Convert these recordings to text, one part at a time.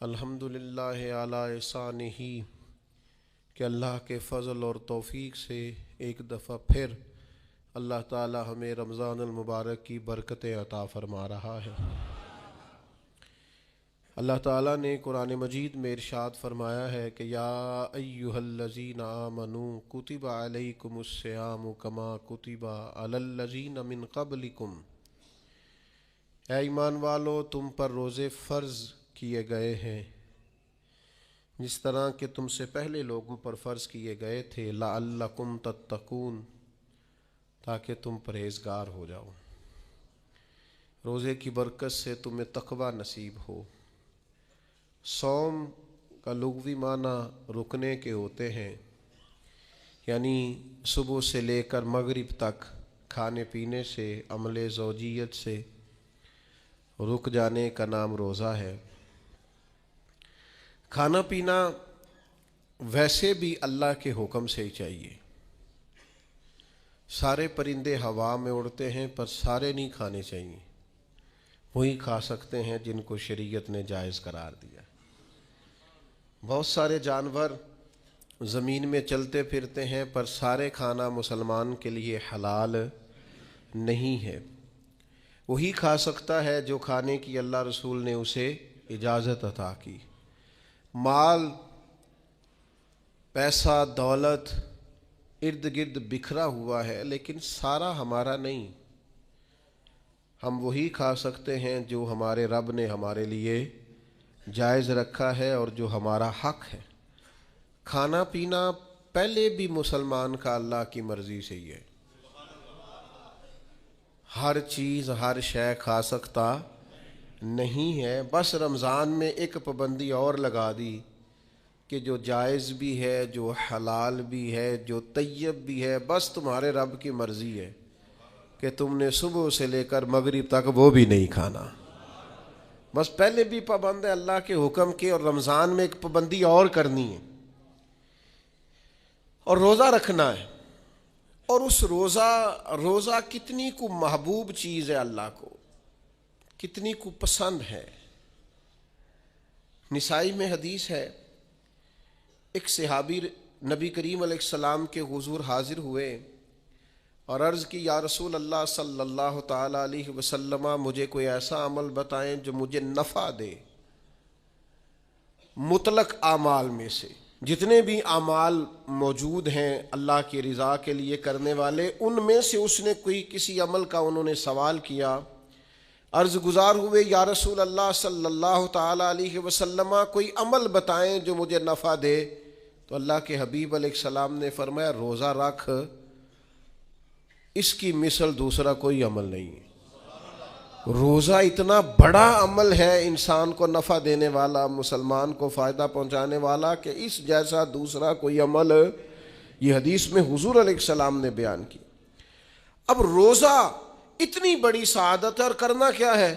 الحمدللہ علی احسانہ کہ اللہ کے فضل اور توفیق سے ایک دفعہ پھر اللہ تعالی ہمیں رمضان المبارک کی برکتیں عطا فرما رہا ہے۔ اللہ تعالیٰ نے قرآن مجید میں ارشاد فرمایا ہے کہ یا ایہا الذین آمنوا کتب علیکم الصیام کما کتب علی الذین من قبلکم، اے ایمان والو تم پر روزے فرض کیے گئے ہیں جس طرح کہ تم سے پہلے لوگوں پر فرض کیے گئے تھے، لعلکم تتقون، تاکہ تم پرہیزگار ہو جاؤ۔ روزے کی برکت سے تمہیں تقوی نصیب ہو۔ صوم کا لغوی معنی رکنے کے ہوتے ہیں، یعنی صبح سے لے کر مغرب تک کھانے پینے سے، عمل زوجیت سے رک جانے کا نام روزہ ہے۔ کھانا پینا ویسے بھی اللہ کے حکم سے ہی چاہیے۔ سارے پرندے ہوا میں اڑتے ہیں پر سارے نہیں کھانے چاہیے، وہی کھا سکتے ہیں جن کو شریعت نے جائز قرار دیا۔ بہت سارے جانور زمین میں چلتے پھرتے ہیں پر سارے کھانا مسلمان کے لیے حلال نہیں ہے، وہی کھا سکتا ہے جو کھانے کی اللہ رسول نے اسے اجازت عطا کی۔ مال، پیسہ، دولت ارد گرد بکھرا ہوا ہے لیکن سارا ہمارا نہیں۔ ہم وہی کھا سکتے ہیں جو ہمارے رب نے ہمارے لیے جائز رکھا ہے اور جو ہمارا حق ہے۔ کھانا پینا پہلے بھی مسلمان کا اللہ کی مرضی سے ہی ہے۔ ہر چیز ہر شے کھا سکتا نہیں ہے، بس رمضان میں ایک پابندی اور لگا دی کہ جو جائز بھی ہے، جو حلال بھی ہے، جو طیب بھی ہے، بس تمہارے رب کی مرضی ہے کہ تم نے صبح سے لے کر مغرب تک وہ بھی نہیں کھانا۔ بس پہلے بھی پابند ہے اللہ کے حکم کے، اور رمضان میں ایک پابندی اور کرنی ہے اور روزہ رکھنا ہے۔ اور اس روزہ کتنی کو محبوب چیز ہے، اللہ کو کتنی کو پسند ہے۔ نسائی میں حدیث ہے، ایک صحابی نبی کریم علیہ السلام کے حضور حاضر ہوئے اور عرض کی، یا رسول اللہ صلی اللہ تعالی علیہ وسلم، مجھے کوئی ایسا عمل بتائیں جو مجھے نفع دے۔ مطلق اعمال میں سے جتنے بھی اعمال موجود ہیں اللہ کی رضا کے لیے کرنے والے، ان میں سے اس نے کسی عمل کا انہوں نے سوال کیا۔ عرض گزار ہوئے، یا رسول اللہ صلی اللہ تعالی علیہ وسلم، کوئی عمل بتائیں جو مجھے نفع دے۔ تو اللہ کے حبیب علیہ السلام نے فرمایا، روزہ رکھ، اس کی مثل دوسرا کوئی عمل نہیں ہے۔ روزہ اتنا بڑا عمل ہے، انسان کو نفع دینے والا، مسلمان کو فائدہ پہنچانے والا، کہ اس جیسا دوسرا کوئی عمل یہ حدیث میں حضور علیہ السلام نے بیان کی۔ اب روزہ اتنی بڑی سعادت ہے، اور کرنا کیا ہے؟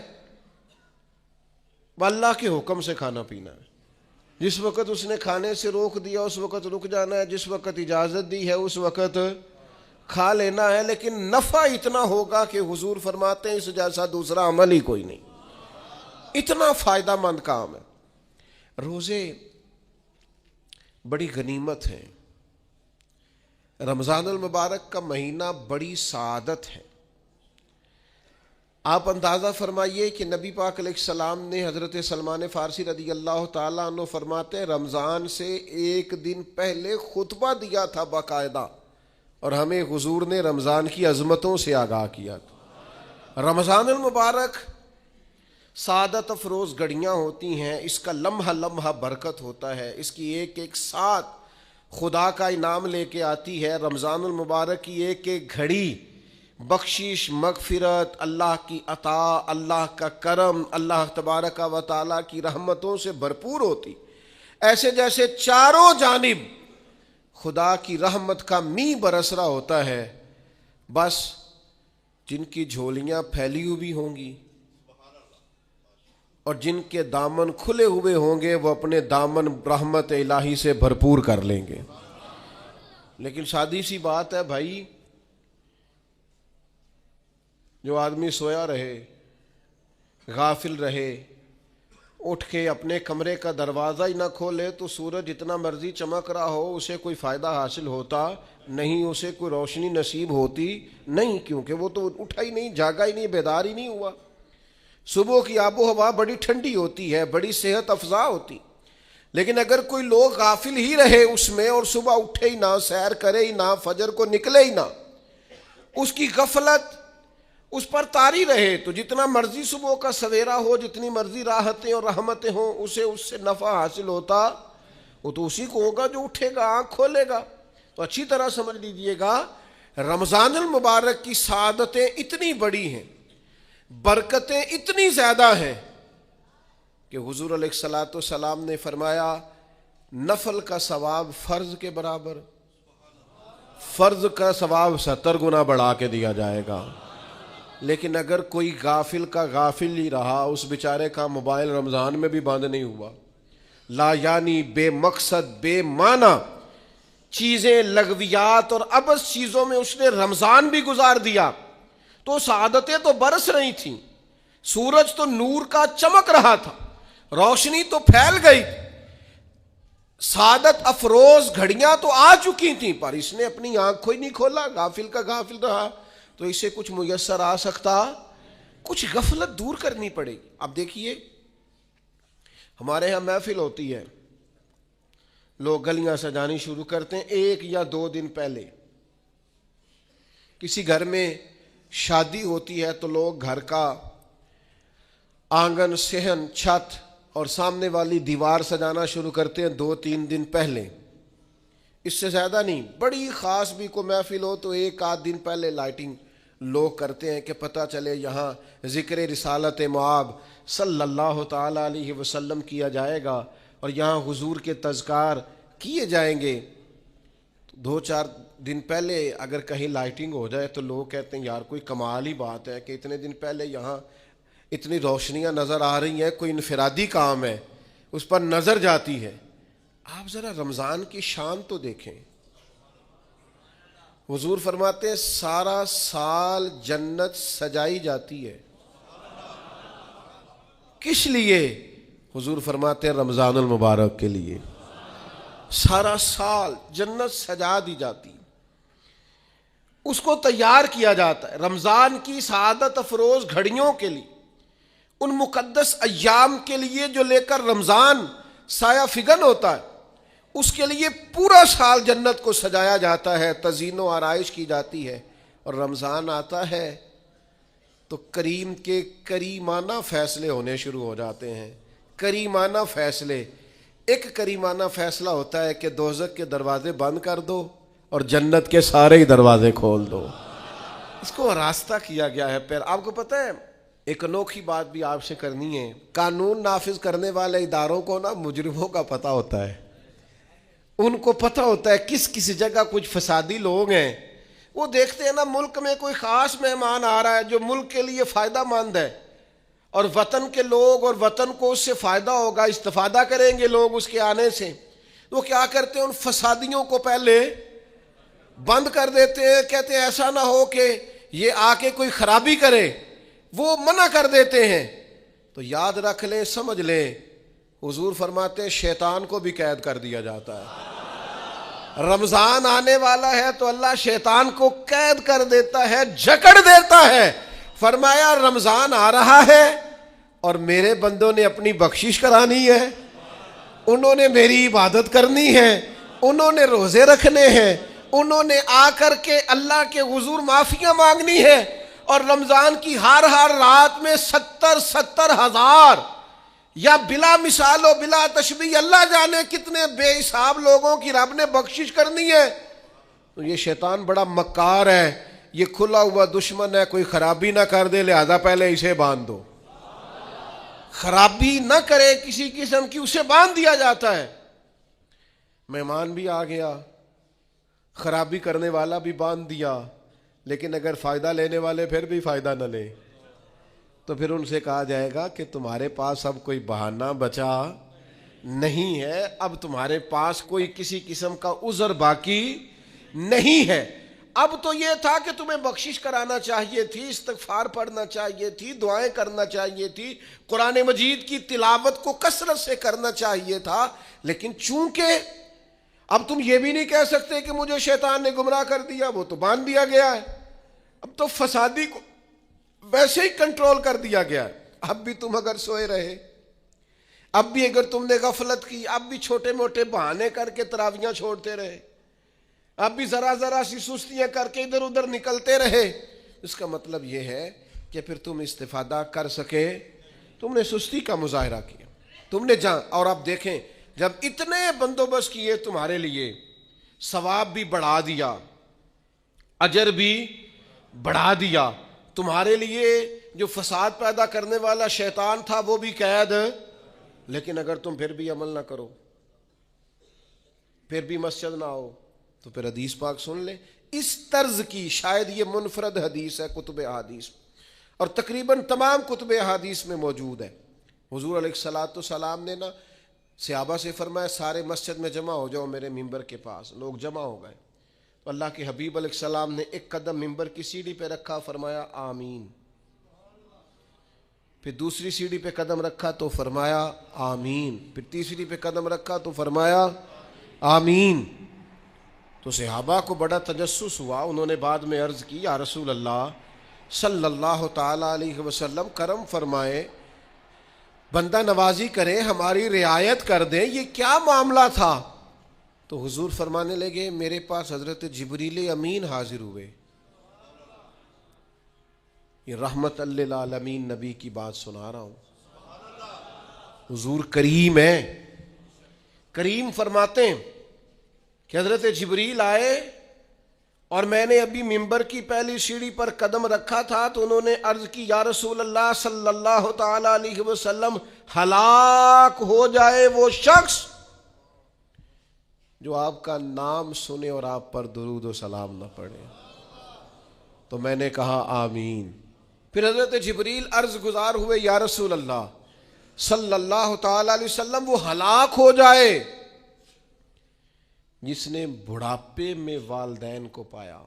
اللہ کے حکم سے کھانا پینا ہے۔ جس وقت اس نے کھانے سے روک دیا اس وقت رک جانا ہے، جس وقت اجازت دی ہے اس وقت کھا لینا ہے، لیکن نفع اتنا ہوگا کہ حضور فرماتے ہیں اس جیسا دوسرا عمل ہی کوئی نہیں۔ اتنا فائدہ مند کام ہے۔ روزے بڑی غنیمت ہیں۔ رمضان المبارک کا مہینہ بڑی سعادت ہے۔ آپ اندازہ فرمائیے کہ نبی پاک علیہ السلام نے، حضرت سلمان فارسی رضی اللہ تعالیٰ عنہ فرماتے ہیں، رمضان سے ایک دن پہلے خطبہ دیا تھا باقاعدہ، اور ہمیں حضور نے رمضان کی عظمتوں سے آگاہ کیا تھا۔ رمضان المبارک سعادت افروز گھڑیاں ہوتی ہیں، اس کا لمحہ لمحہ برکت ہوتا ہے، اس کی ایک ایک ساتھ خدا کا انعام لے کے آتی ہے۔ رمضان المبارک کی ایک ایک گھڑی بخشش، مغفرت، اللہ کی عطا، اللہ کا کرم، اللہ تبارک و تعالیٰ کی رحمتوں سے بھرپور ہوتی، ایسے جیسے چاروں جانب خدا کی رحمت کا می برس رہا ہوتا ہے۔ بس جن کی جھولیاں پھیلی ہوئی ہوں گی اور جن کے دامن کھلے ہوئے ہوں گے، وہ اپنے دامن رحمت الہی سے بھرپور کر لیں گے۔ لیکن سادی سی بات ہے بھائی، جو آدمی سویا رہے، غافل رہے، اٹھ کے اپنے کمرے کا دروازہ ہی نہ کھولے تو سورج جتنا مرضی چمک رہا ہو اسے کوئی فائدہ حاصل ہوتا نہیں، اسے کوئی روشنی نصیب ہوتی نہیں، کیونکہ وہ تو اٹھا ہی نہیں، جاگا ہی نہیں، بیدار ہی نہیں ہوا۔ صبح کی آب و ہوا بڑی ٹھنڈی ہوتی ہے، بڑی صحت افزا ہوتی، لیکن اگر کوئی لوگ غافل ہی رہے اس میں اور صبح اٹھے ہی نہ، سیر کرے ہی نہ، فجر کو نکلے ہی نہ، اس کی غفلت اس پر طاری رہے، تو جتنا مرضی صبح کا سویرا ہو، جتنی مرضی راحتیں اور رحمتیں ہوں، اسے اس سے نفع حاصل ہوتا وہ تو اسی کو ہوگا جو اٹھے گا، آنکھ کھولے گا۔ تو اچھی طرح سمجھ لیجئے گا، رمضان المبارک کی سعادتیں اتنی بڑی ہیں، برکتیں اتنی زیادہ ہیں کہ حضور علیہ الصلوۃ والسلام نے فرمایا نفل کا ثواب فرض کے برابر، فرض کا ثواب 70 گنا بڑھا کے دیا جائے گا۔ لیکن اگر کوئی غافل کا غافل ہی رہا، اس بیچارے کا موبائل رمضان میں بھی بند نہیں ہوا، لا یعنی بے مقصد بے معنی چیزیں، لغویات اور عبث چیزوں میں اس نے رمضان بھی گزار دیا، تو سعادتیں تو برس رہی تھیں، سورج تو نور کا چمک رہا تھا، روشنی تو پھیل گئی، سعادت افروز گھڑیاں تو آ چکی تھیں، پر اس نے اپنی آنکھ کو ہی نہیں کھولا، غافل کا غافل رہا، تو اسے کچھ میسر آ سکتا، کچھ غفلت دور کرنی پڑے گی۔ اب دیکھیے ہمارے ہاں محفل ہوتی ہے، لوگ گلیاں سجانی شروع کرتے ہیں 1 یا 2 دن پہلے، کسی گھر میں شادی ہوتی ہے تو لوگ گھر کا آنگن، صحن، چھت اور سامنے والی دیوار سجانا شروع کرتے ہیں 2-3 دن پہلے، اس سے زیادہ نہیں۔ بڑی خاص بھی کو محفل ہو تو 1-8 دن پہلے لائٹنگ لوگ کرتے ہیں کہ پتہ چلے یہاں ذکر رسالت مآب صلی اللہ تعالی علیہ وسلم کیا جائے گا اور یہاں حضور کے تذکار کیے جائیں گے۔ 2-4 دن پہلے اگر کہیں لائٹنگ ہو جائے تو لوگ کہتے ہیں یار کوئی کمال ہی بات ہے کہ اتنے دن پہلے یہاں اتنی روشنیاں نظر آ رہی ہیں، کوئی انفرادی کام ہے، اس پر نظر جاتی ہے۔ آپ ذرا رمضان کی شان تو دیکھیں، حضور فرماتے ہیں سارا سال جنت سجائی جاتی ہے، کس لیے؟ حضور فرماتے ہیں رمضان المبارک کے لیے، سارا سال جنت سجا دی جاتی، اس کو تیار کیا جاتا ہے رمضان کی سعادت افروز گھڑیوں کے لیے، ان مقدس ایام کے لیے جو لے کر رمضان سایہ فگن ہوتا ہے، اس کے لیے پورا سال جنت کو سجایا جاتا ہے، تزئین و آرائش کی جاتی ہے، اور رمضان آتا ہے تو کریم کے کریمانہ فیصلے ہونے شروع ہو جاتے ہیں۔ کریمانہ فیصلے، ایک کریمانہ فیصلہ ہوتا ہے کہ دوزخ کے دروازے بند کر دو اور جنت کے سارے ہی دروازے کھول دو، اس کو راستہ کیا گیا ہے پھر۔ آپ کو پتہ ہے ایک انوکھی بات بھی آپ سے کرنی ہے، قانون نافذ کرنے والے اداروں کو نا مجرموں کا پتہ ہوتا ہے، ان کو پتہ ہوتا ہے کس کسی جگہ کچھ فسادی لوگ ہیں، وہ دیکھتے ہیں نا ملک میں کوئی خاص مہمان آ رہا ہے جو ملک کے لیے فائدہ مند ہے اور وطن کے لوگ اور وطن کو اس سے فائدہ ہوگا، استفادہ کریں گے لوگ اس کے آنے سے، وہ کیا کرتے ہیں ان فسادیوں کو پہلے بند کر دیتے ہیں، کہتے ہیں ایسا نہ ہو کہ یہ آ کے کوئی خرابی کرے، وہ منع کر دیتے ہیں۔ تو یاد رکھ لیں، سمجھ لیں، حضور فرماتے ہیں شیطان کو بھی قید کر دیا جاتا ہے۔ رمضان آنے والا ہے تو اللہ شیطان کو قید کر دیتا ہے، جکڑ دیتا ہے۔ فرمایا رمضان آ رہا ہے اور میرے بندوں نے اپنی بخشش کرانی ہے، انہوں نے میری عبادت کرنی ہے، انہوں نے روزے رکھنے ہیں، انہوں نے آ کر کے اللہ کے حضور معافیاں مانگنی ہے، اور رمضان کی ہر رات میں 70 ہزار یا بلا مثال و بلا تشبیہ اللہ جانے کتنے بے حساب لوگوں کی رب نے بخشش کرنی ہے۔ تو یہ شیطان بڑا مکار ہے، یہ کھلا ہوا دشمن ہے، کوئی خرابی نہ کر دے لہذا پہلے اسے باندھ دو، خرابی نہ کرے کسی قسم کی اسے باندھ دیا جاتا ہے۔ مہمان بھی آ گیا، خرابی کرنے والا بھی باندھ دیا، لیکن اگر فائدہ لینے والے پھر بھی فائدہ نہ لیں تو پھر ان سے کہا جائے گا کہ تمہارے پاس اب کوئی بہانہ بچا نہیں ہے، اب تمہارے پاس کوئی کسی قسم کا عذر باقی نہیں ہے، اب تو یہ تھا کہ تمہیں بخشش کرانا چاہیے تھی، استغفار پڑھنا چاہیے تھی، دعائیں کرنا چاہیے تھی، قرآن مجید کی تلاوت کو کثرت سے کرنا چاہیے تھا، لیکن چونکہ اب تم یہ بھی نہیں کہہ سکتے کہ مجھے شیطان نے گمراہ کر دیا، وہ تو باندھ دیا گیا ہے، اب تو فسادی کو ویسے ہی کنٹرول کر دیا گیا ہے۔ اب بھی تم اگر سوئے رہے، اب بھی اگر تم نے غفلت کی، اب بھی چھوٹے موٹے بہانے کر کے تراویاں چھوڑتے رہے، اب بھی ذرا ذرا سی سستیاں کر کے ادھر ادھر نکلتے رہے، اس کا مطلب یہ ہے کہ پھر تم استفادہ کر سکے، تم نے سستی کا مظاہرہ کیا، تم نے اور اب دیکھیں جب اتنے بندوبست کیے تمہارے لیے، ثواب بھی بڑھا دیا، اجر بھی بڑھا دیا، تمہارے لیے جو فساد پیدا کرنے والا شیطان تھا وہ بھی قید، لیکن اگر تم پھر بھی عمل نہ کرو، پھر بھی مسجد نہ آؤ، تو پھر حدیث پاک سن لیں اس طرز کی، شاید یہ منفرد حدیث ہے کتب احادیث اور تقریباً تمام کتب احادیث میں موجود ہے۔ حضور علیہ الصلوۃ والسلام نے صحابہ سے فرمایا سارے مسجد میں جمع ہو جاؤ میرے ممبر کے پاس، لوگ جمع ہو گئے تو اللہ کے حبیب علیہ السلام نے ایک قدم ممبر کی سیڑھی پہ رکھا، فرمایا آمین، پھر دوسری سیڑھی پہ قدم رکھا تو فرمایا آمین، پھر تیسری پہ قدم رکھا تو فرمایا آمین۔ تو صحابہ کو بڑا تجسس ہوا، انہوں نے بعد میں عرض کی یا رسول اللہ صلی اللہ تعالی علیہ وسلم کرم فرمائے، بندہ نوازی کریں، ہماری رعایت کر دیں، یہ کیا معاملہ تھا؟ تو حضور فرمانے لگے میرے پاس حضرت جبریل امین حاضر ہوئے، یہ رحمت للعالمین نبی کی بات سنا رہا ہوں، حضور کریم ہے، کریم فرماتے ہیں کہ حضرت جبریل آئے اور میں نے ابھی ممبر کی پہلی سیڑھی پر قدم رکھا تھا تو انہوں نے عرض کی یا رسول اللہ صلی اللہ تعالی علیہ وسلم ہلاک ہو جائے وہ شخص جو آپ کا نام سنے اور آپ پر درود و سلام نہ پڑھے۔ تو میں نے کہا آمین۔ پھر حضرت جبریل عرض گزار ہوئے یا رسول اللہ صلی اللہ تعالی علیہ وسلم وہ ہلاک ہو جائے جس نے بڑھاپے میں والدین کو پایا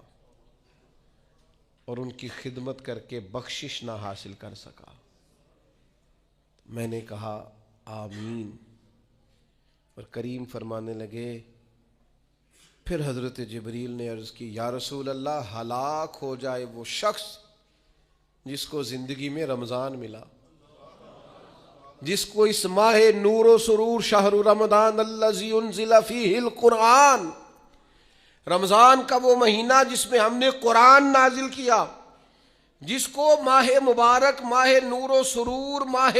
اور ان کی خدمت کر کے بخشش نہ حاصل کر سکا۔ میں نے کہا آمین، اور کریم فرمانے لگے پھر حضرت جبریل نے عرض کی یا رسول اللہ ہلاک ہو جائے وہ شخص جس کو زندگی میں رمضان ملا، جس کو اس ماہ نور و سرور شہر رمضان الذی انزل فیہ القرآن، رمضان کا وہ مہینہ جس میں ہم نے قرآن نازل کیا، جس کو ماہ مبارک، ماہ نور و سرور، ماہ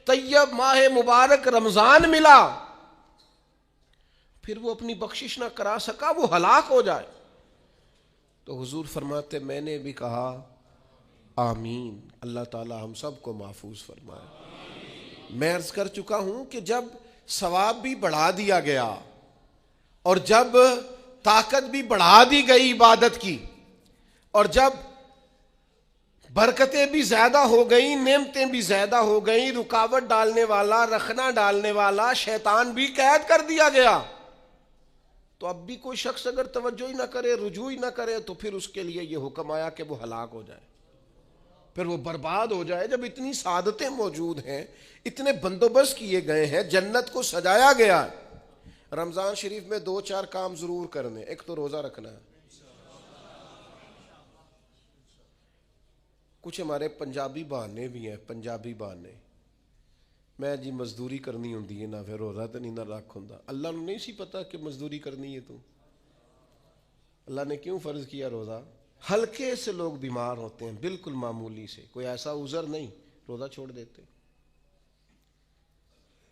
طیب، ماہ مبارک رمضان ملا، پھر وہ اپنی بخشش نہ کرا سکا، وہ ہلاک ہو جائے۔ تو حضور فرماتے میں نے بھی کہا آمین، اللہ تعالی ہم سب کو محفوظ فرمائے۔ میں عرض کر چکا ہوں کہ جب ثواب بھی بڑھا دیا گیا اور جب طاقت بھی بڑھا دی گئی عبادت کی، اور جب برکتیں بھی زیادہ ہو گئیں، نعمتیں بھی زیادہ ہو گئیں، رکاوٹ ڈالنے والا، رخنا ڈالنے والا شیطان بھی قید کر دیا گیا، تو اب بھی کوئی شخص اگر توجہ ہی نہ کرے، رجوع ہی نہ کرے، تو پھر اس کے لیے یہ حکم آیا کہ وہ ہلاک ہو جائے، پھر وہ برباد ہو جائے۔ جب اتنی سعادتیں موجود ہیں، اتنے بندوبست کیے گئے ہیں، جنت کو سجایا گیا ہے، رمضان شریف میں 2-4 کام ضرور کرنے، ایک تو روزہ رکھنا ہے۔ کچھ ہمارے پنجابی بہانے بھی ہیں، پنجابی بہانے، میں جی مزدوری کرنی ہوندی ہے نا، پھر روزہ تو نہیں نہ رکھ ہوندا۔ اللہ نے نہیں سی پتا کہ مزدوری کرنی ہے، تو اللہ نے کیوں فرض کیا روزہ؟ ہلکے سے لوگ بیمار ہوتے ہیں، بالکل معمولی سے، کوئی ایسا عذر نہیں، روزہ چھوڑ دیتے۔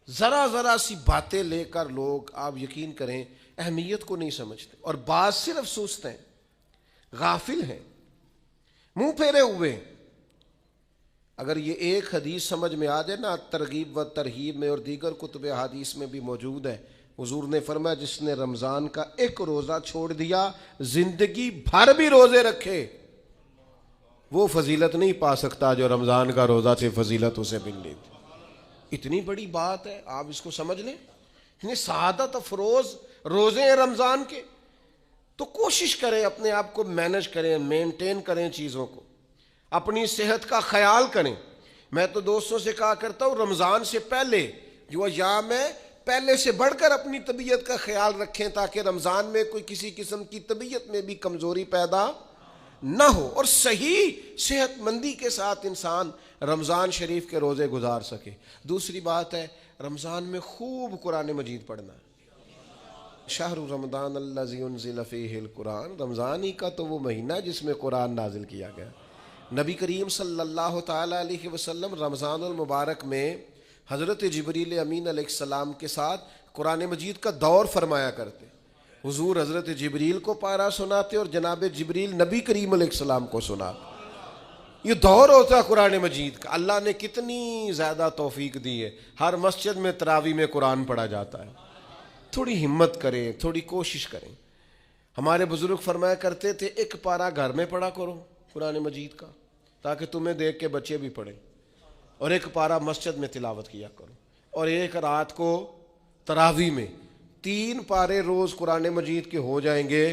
ذرا ذرا سی باتیں لے کر لوگ، آپ یقین کریں، اہمیت کو نہیں سمجھتے، اور بعض صرف سست ہیں، غافل ہیں، منہ پھیرے ہوئے ہیں۔ اگر یہ ایک حدیث سمجھ میں آ جائے نا، ترغیب و ترہیب میں اور دیگر کتب حدیث میں بھی موجود ہے، حضور نے فرمایا جس نے رمضان کا ایک روزہ چھوڑ دیا، زندگی بھر بھی روزے رکھے، وہ فضیلت نہیں پا سکتا جو رمضان کا روزہ سے فضیلت اسے ملنی تھی۔ اتنی بڑی بات ہے، آپ اس کو سمجھ لیں، اتنے سعادت افروز روزے ہیں رمضان کے۔ تو کوشش کریں اپنے آپ کو مینج کریں، مینٹین کریں چیزوں کو، اپنی صحت کا خیال کریں۔ میں تو دوستوں سے کہا کرتا ہوں رمضان سے پہلے جو ایام ہے پہلے سے بڑھ کر اپنی طبیعت کا خیال رکھیں تاکہ رمضان میں کوئی کسی قسم کی طبیعت میں بھی کمزوری پیدا نہ ہو اور صحیح صحت مندی کے ساتھ انسان رمضان شریف کے روزے گزار سکے۔ دوسری بات ہے رمضان میں خوب قرآن مجید پڑھنا ہے۔ شہر رمضان الذی انزل فیہ القرآن، رمضان ہی کا تو وہ مہینہ جس میں قرآن نازل کیا گیا۔ نبی کریم صلی اللہ تعالیٰ علیہ وسلم رمضان المبارک میں حضرت جبریل امین علیہ السلام کے ساتھ قرآن مجید کا دور فرمایا کرتے۔ حضور حضرت جبریل کو پارہ سناتے اور جناب جبریل نبی کریم علیہ السلام کو سناتے۔ یہ دور ہوتا ہے قرآن مجید کا۔ اللہ نے کتنی زیادہ توفیق دی ہے، ہر مسجد میں تراویح میں قرآن پڑھا جاتا ہے۔ تھوڑی ہمت کریں، تھوڑی کوشش کریں۔ ہمارے بزرگ فرمایا کرتے تھے ایک پارہ گھر میں پڑھا کرو قرآن مجید کا تاکہ تمہیں دیکھ کے بچے بھی پڑھیں، اور ایک پارہ مسجد میں تلاوت کیا کرو، اور ایک رات کو تراویح میں 3 پارے روز قرآن مجید کے ہو جائیں گے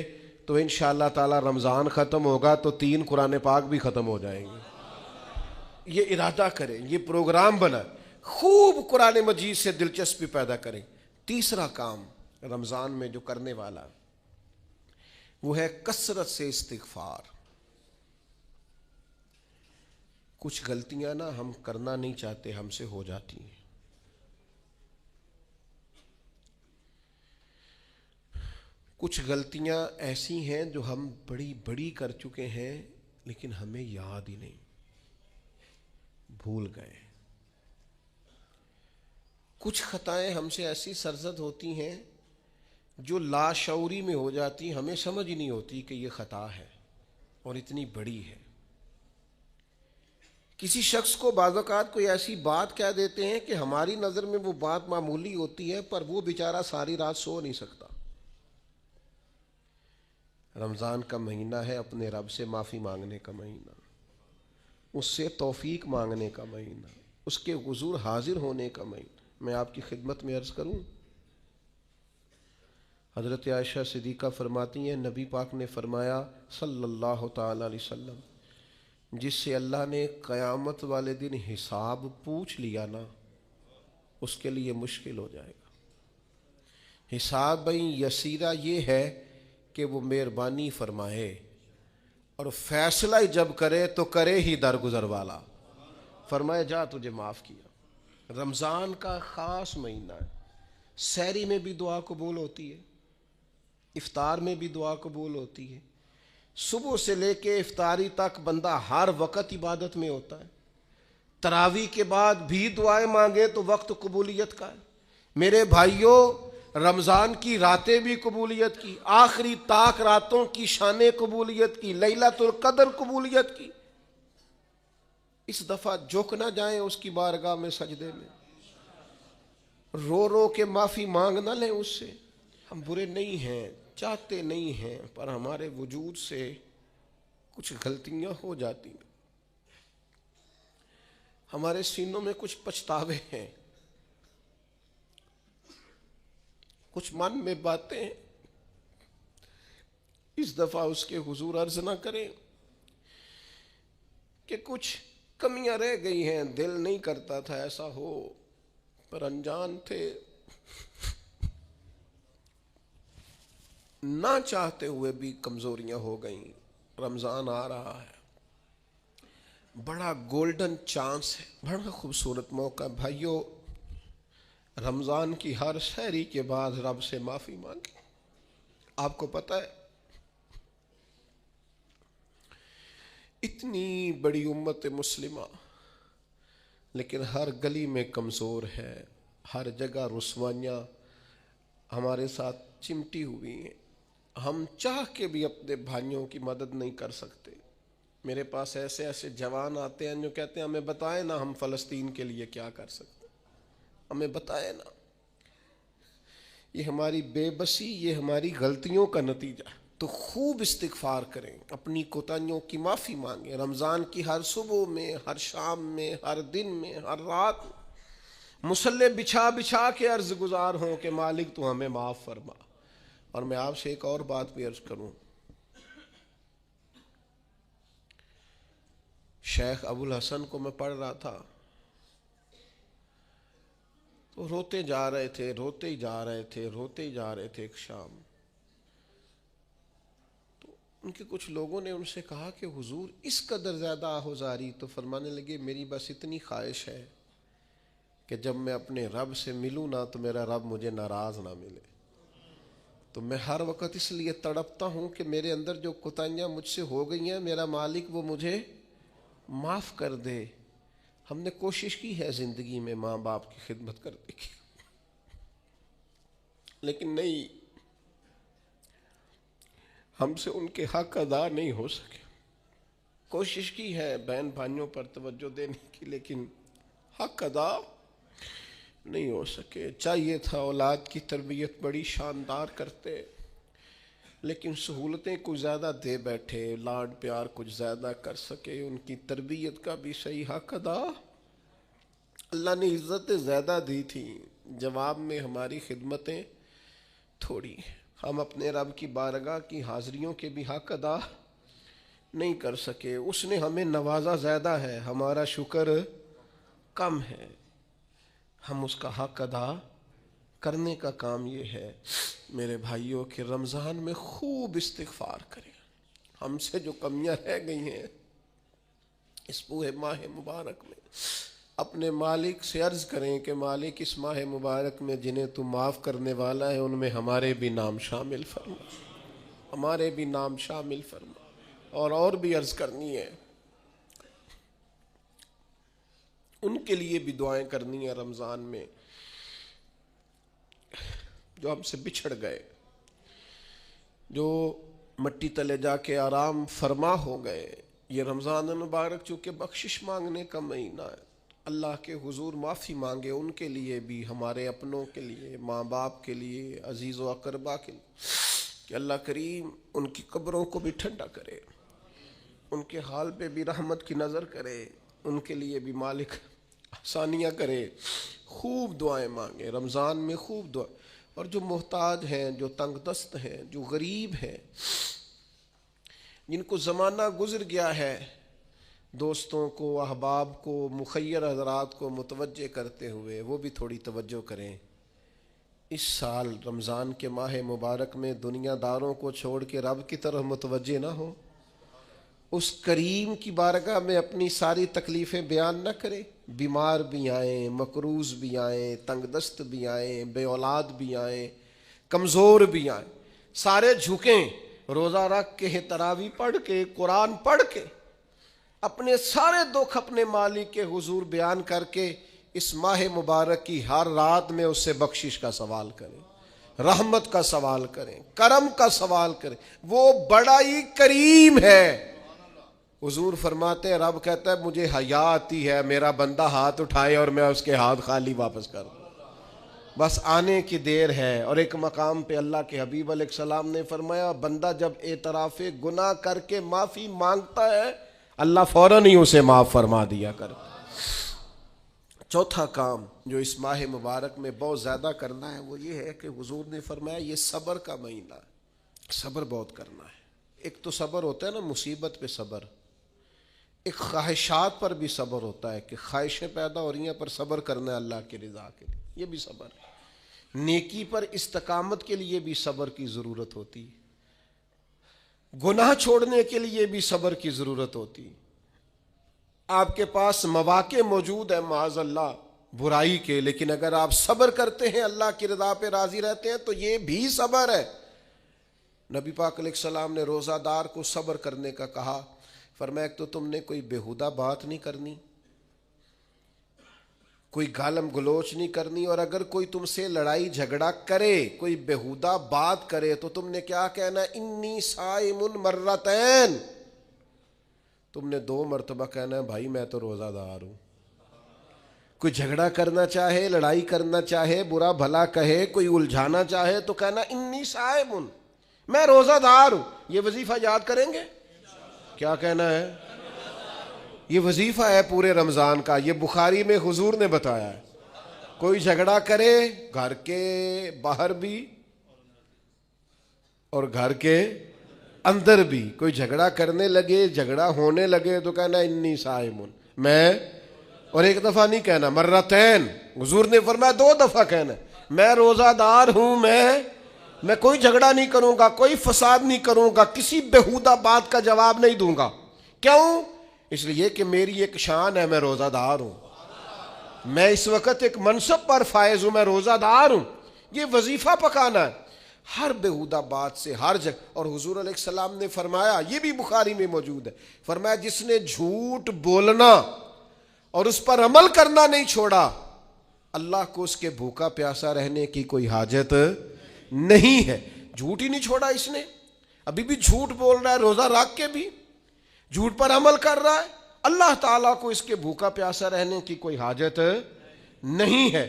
تو انشاءاللہ تعالی رمضان ختم ہوگا تو 3 قرآن پاک بھی ختم ہو جائیں گے۔ یہ ارادہ کریں، یہ پروگرام بنائیں، خوب قرآن مجید سے دلچسپی پیدا کریں۔ تیسرا کام رمضان میں جو کرنے والا وہ ہے کثرت سے استغفار۔ کچھ غلطیاں نا ہم کرنا نہیں چاہتے، ہم سے ہو جاتی ہیں۔ کچھ غلطیاں ایسی ہیں جو ہم بڑی بڑی کر چکے ہیں لیکن ہمیں یاد ہی نہیں، بھول گئے۔ کچھ خطائیں ہم سے ایسی سرزد ہوتی ہیں جو لاشعوری میں ہو جاتی، ہمیں سمجھ ہی نہیں ہوتی کہ یہ خطا ہے اور اتنی بڑی ہے۔ کسی شخص کو بعض اوقات کوئی ایسی بات کہہ دیتے ہیں کہ ہماری نظر میں وہ بات معمولی ہوتی ہے پر وہ بیچارہ ساری رات سو نہیں سکتا۔ رمضان کا مہینہ ہے اپنے رب سے معافی مانگنے کا مہینہ، اس سے توفیق مانگنے کا مہینہ، اس کے حضور حاضر ہونے کا مہینہ۔ میں آپ کی خدمت میں عرض کروں، حضرت عائشہ صدیقہ فرماتی ہیں نبی پاک نے فرمایا صلی اللہ تعالی علیہ وسلم، جس سے اللہ نے قیامت والے دن حساب پوچھ لیا نا اس کے لیے مشکل ہو جائے گا۔ حساب بھئی یسیرہ یہ ہے کہ وہ مہربانی فرمائے اور فیصلہ جب کرے تو کرے ہی درگزر والا، فرمائے جا تجھے معاف کیا۔ رمضان کا خاص مہینہ ہے، سحری میں بھی دعا قبول ہوتی ہے، افطار میں بھی دعا قبول ہوتی ہے، صبح سے لے کے افطاری تک بندہ ہر وقت عبادت میں ہوتا ہے۔ تراویح کے بعد بھی دعائیں مانگے تو وقت قبولیت کا ہے۔ میرے بھائیوں، رمضان کی راتیں بھی قبولیت کی، آخری طاق راتوں کی شان قبولیت کی، لیلۃ القدر قبولیت کی۔ اس دفعہ جھک نہ جائیں اس کی بارگاہ میں سجدے میں، رو رو کے معافی مانگ نہ لیں اس سے۔ ہم برے نہیں ہیں، چاہتے نہیں ہیں، پر ہمارے وجود سے کچھ غلطیاں ہو جاتی ہیں، ہمارے سینوں میں کچھ پچھتاوے ہیں، کچھ من میں باتیں ہیں۔ اس دفعہ اس کے حضور عرض نہ کریں کہ کچھ کمیاں رہ گئی ہیں، دل نہیں کرتا تھا ایسا ہو پر انجان تھے، نہ چاہتے ہوئے بھی کمزوریاں ہو گئیں۔ رمضان آ رہا ہے، بڑا گولڈن چانس ہے، بڑا خوبصورت موقع۔ بھائیو، رمضان کی ہر سحری کے بعد رب سے معافی مانگیں۔ آپ کو پتہ ہے اتنی بڑی امت مسلمہ لیکن ہر گلی میں کمزور ہے، ہر جگہ رسوائیاں ہمارے ساتھ چمٹی ہوئی ہیں، ہم چاہ کے بھی اپنے بھائیوں کی مدد نہیں کر سکتے۔ میرے پاس ایسے ایسے جوان آتے ہیں جو کہتے ہیں ہمیں بتائیں نا ہم فلسطین کے لیے کیا کر سکتے، ہمیں بتائیں نا۔ یہ ہماری بے بسی، یہ ہماری غلطیوں کا نتیجہ ہے۔ تو خوب استغفار کریں، اپنی کوتاہیوں کی معافی مانگیں۔ رمضان کی ہر صبح میں، ہر شام میں، ہر دن میں، ہر رات میں مصلی بچھا بچھا کے عرض گزار ہوں کہ مالک تو ہمیں معاف فرما، اور میں آپ سے ایک اور بات بھی عرض کروں، شیخ ابو الحسن کو میں پڑھ رہا تھا تو روتے جا رہے تھے، روتے ہی جا رہے تھے، روتے ہی جا رہے تھے۔ ایک شام تو ان کے کچھ لوگوں نے ان سے کہا کہ حضور اس قدر زیادہ آہوزاری؟ تو فرمانے لگے میری بس اتنی خواہش ہے کہ جب میں اپنے رب سے ملوں نا تو میرا رب مجھے ناراض نہ ملے۔ تو میں ہر وقت اس لیے تڑپتا ہوں کہ میرے اندر جو کوتاہیاں مجھ سے ہو گئی ہیں میرا مالک وہ مجھے معاف کر دے۔ ہم نے کوشش کی ہے زندگی میں ماں باپ کی خدمت کرنے کی، لیکن نہیں، ہم سے ان کے حق ادا نہیں ہو سکے۔ کوشش کی ہے بہن بھائیوں پر توجہ دینے کی، لیکن حق ادا نہیں ہو سکے۔ چاہیے تھا اولاد کی تربیت بڑی شاندار کرتے، لیکن سہولتیں کچھ زیادہ دے بیٹھے، لاڈ پیار کچھ زیادہ کر سکے، ان کی تربیت کا بھی صحیح حق ادا۔ اللہ نے عزتیں زیادہ دی تھی، جواب میں ہماری خدمتیں تھوڑی۔ ہم اپنے رب کی بارگاہ کی حاضریوں کے بھی حق ادا نہیں کر سکے۔ اس نے ہمیں نوازا زیادہ ہے، ہمارا شکر کم ہے۔ ہم اس کا حق ادا کرنے کا کام یہ ہے میرے بھائیوں کہ رمضان میں خوب استغفار کریں۔ ہم سے جو کمیاں رہ گئی ہیں اس پورے ماہ مبارک میں، اپنے مالک سے عرض کریں کہ مالک اس ماہ مبارک میں جنہیں تو معاف کرنے والا ہے ان میں ہمارے بھی نام شامل فرما، ہمارے بھی نام شامل فرما۔ اور بھی عرض کرنی ہے، ان کے لیے بھی دعائیں کرنی ہے رمضان میں جو ہم سے بچھڑ گئے، جو مٹی تلے جا کے آرام فرما ہو گئے۔ یہ رمضان المبارک چونکہ بخشش مانگنے کا مہینہ ہے، اللہ کے حضور معافی مانگے ان کے لیے بھی، ہمارے اپنوں کے لیے، ماں باپ کے لیے، عزیز و اقربا کے لیے، کہ اللہ کریم ان کی قبروں کو بھی ٹھنڈا کرے، ان کے حال پہ بھی رحمت کی نظر کرے، ان کے لیے بھی مالک آسانیاں کرے۔ خوب دعائیں مانگے رمضان میں، خوب دعا۔ اور جو محتاج ہیں، جو تنگ دست ہیں، جو غریب ہیں، جن کو زمانہ گزر گیا ہے، دوستوں کو، احباب کو، مخیر حضرات کو متوجہ کرتے ہوئے وہ بھی تھوڑی توجہ کریں۔ اس سال رمضان کے ماہ مبارک میں دنیا داروں کو چھوڑ کے رب کی طرف متوجہ نہ ہو، اس کریم کی بارگاہ میں اپنی ساری تکلیفیں بیان نہ کرے۔ بیمار بھی آئیں، مقروض بھی آئیں، تنگ دست بھی آئیں، بے اولاد بھی آئیں، کمزور بھی آئیں، سارے جھکیں، روزہ رکھ کے، تراویح پڑھ کے، قرآن پڑھ کے، اپنے سارے دکھ اپنے مالک کے حضور بیان کر کے اس ماہ مبارک کی ہر رات میں اس سے بخشش کا سوال کریں، رحمت کا سوال کریں، کرم کا سوال کریں۔ وہ بڑا ہی کریم ہے۔ حضور فرماتے ہیں، رب کہتا ہے مجھے حیا آتی ہے میرا بندہ ہاتھ اٹھائے اور میں اس کے ہاتھ خالی واپس کر دوں، بس آنے کی دیر ہے۔ اور ایک مقام پہ اللہ کے حبیب علیہ السلام نے فرمایا بندہ جب اعتراف گناہ کر کے معافی مانگتا ہے اللہ فوراً ہی اسے معاف فرما دیا کرتا۔ چوتھا کام جو اس ماہ مبارک میں بہت زیادہ کرنا ہے وہ یہ ہے کہ حضور نے فرمایا یہ صبر کا مہینہ ہے، صبر بہت کرنا ہے۔ ایک تو صبر ہوتا ہے نا مصیبت پہ صبر، ایک خواہشات پر بھی صبر ہوتا ہے کہ خواہشیں پیدا ہو رہی ہیں پر صبر کرنا ہے اللہ کی رضا کے لیے، یہ بھی صبر ہے۔ نیکی پر استقامت کے لیے بھی صبر کی ضرورت ہوتی، گناہ چھوڑنے کے لیے بھی صبر کی ضرورت ہوتی۔ آپ کے پاس مواقع موجود ہے معاذ اللہ برائی کے، لیکن اگر آپ صبر کرتے ہیں اللہ کی رضا پہ راضی رہتے ہیں تو یہ بھی صبر ہے۔ نبی پاک علیہ السلام نے روزہ دار کو صبر کرنے کا کہا، فرمایا تو تم نے کوئی بےہودہ بات نہیں کرنی، کوئی گالم گلوچ نہیں کرنی، اور اگر کوئی تم سے لڑائی جھگڑا کرے، کوئی بےہودہ بات کرے تو تم نے کیا کہنا؟ انی صائم مرتین، تم نے 2 مرتبہ کہنا ہے بھائی میں تو روزہ دار ہوں۔ کوئی جھگڑا کرنا چاہے، لڑائی کرنا چاہے، برا بھلا کہے، کوئی الجھانا چاہے تو کہنا انی صائم، میں روزہ دار ہوں۔ یہ وظیفہ یاد کریں گے؟ کیا کہنا ہے؟ یہ وظیفہ ہے پورے رمضان کا، یہ بخاری میں حضور نے بتایا ہے۔ کوئی جھگڑا کرے گھر کے باہر بھی، اور گھر کے اندر بھی کوئی جھگڑا کرنے لگے، جھگڑا ہونے لگے تو کہنا انی صائمون، میں، اور ایک دفعہ نہیں کہنا، مرتین، حضور نے فرمایا 2 دفعہ کہنا، میں روزہ دار ہوں، میں کوئی جھگڑا نہیں کروں گا، کوئی فساد نہیں کروں گا، کسی بےہودہ بات کا جواب نہیں دوں گا۔ کیوں؟ اس لیے کہ میری ایک شان ہے، میں روزہ دار ہوں، میں اس وقت ایک منصب پر فائز ہوں، میں روزہ دار ہوں، یہ وظیفہ پکانا ہے ہر بےہودہ بات سے، ہر جگہ۔ اور حضور علیہ السلام نے فرمایا، یہ بھی بخاری میں موجود ہے، فرمایا جس نے جھوٹ بولنا اور اس پر عمل کرنا نہیں چھوڑا، اللہ کو اس کے بھوکا پیاسا رہنے کی کوئی حاجت نہیں ہے۔ جھوٹ ہی نہیں چھوڑا اس نے، ابھی بھی جھوٹ بول رہا ہے، روزہ رکھ کے بھی جھوٹ پر عمل کر رہا ہے، اللہ تعالیٰ کو اس کے بھوکا پیاسا رہنے کی کوئی حاجت نہیں ہے۔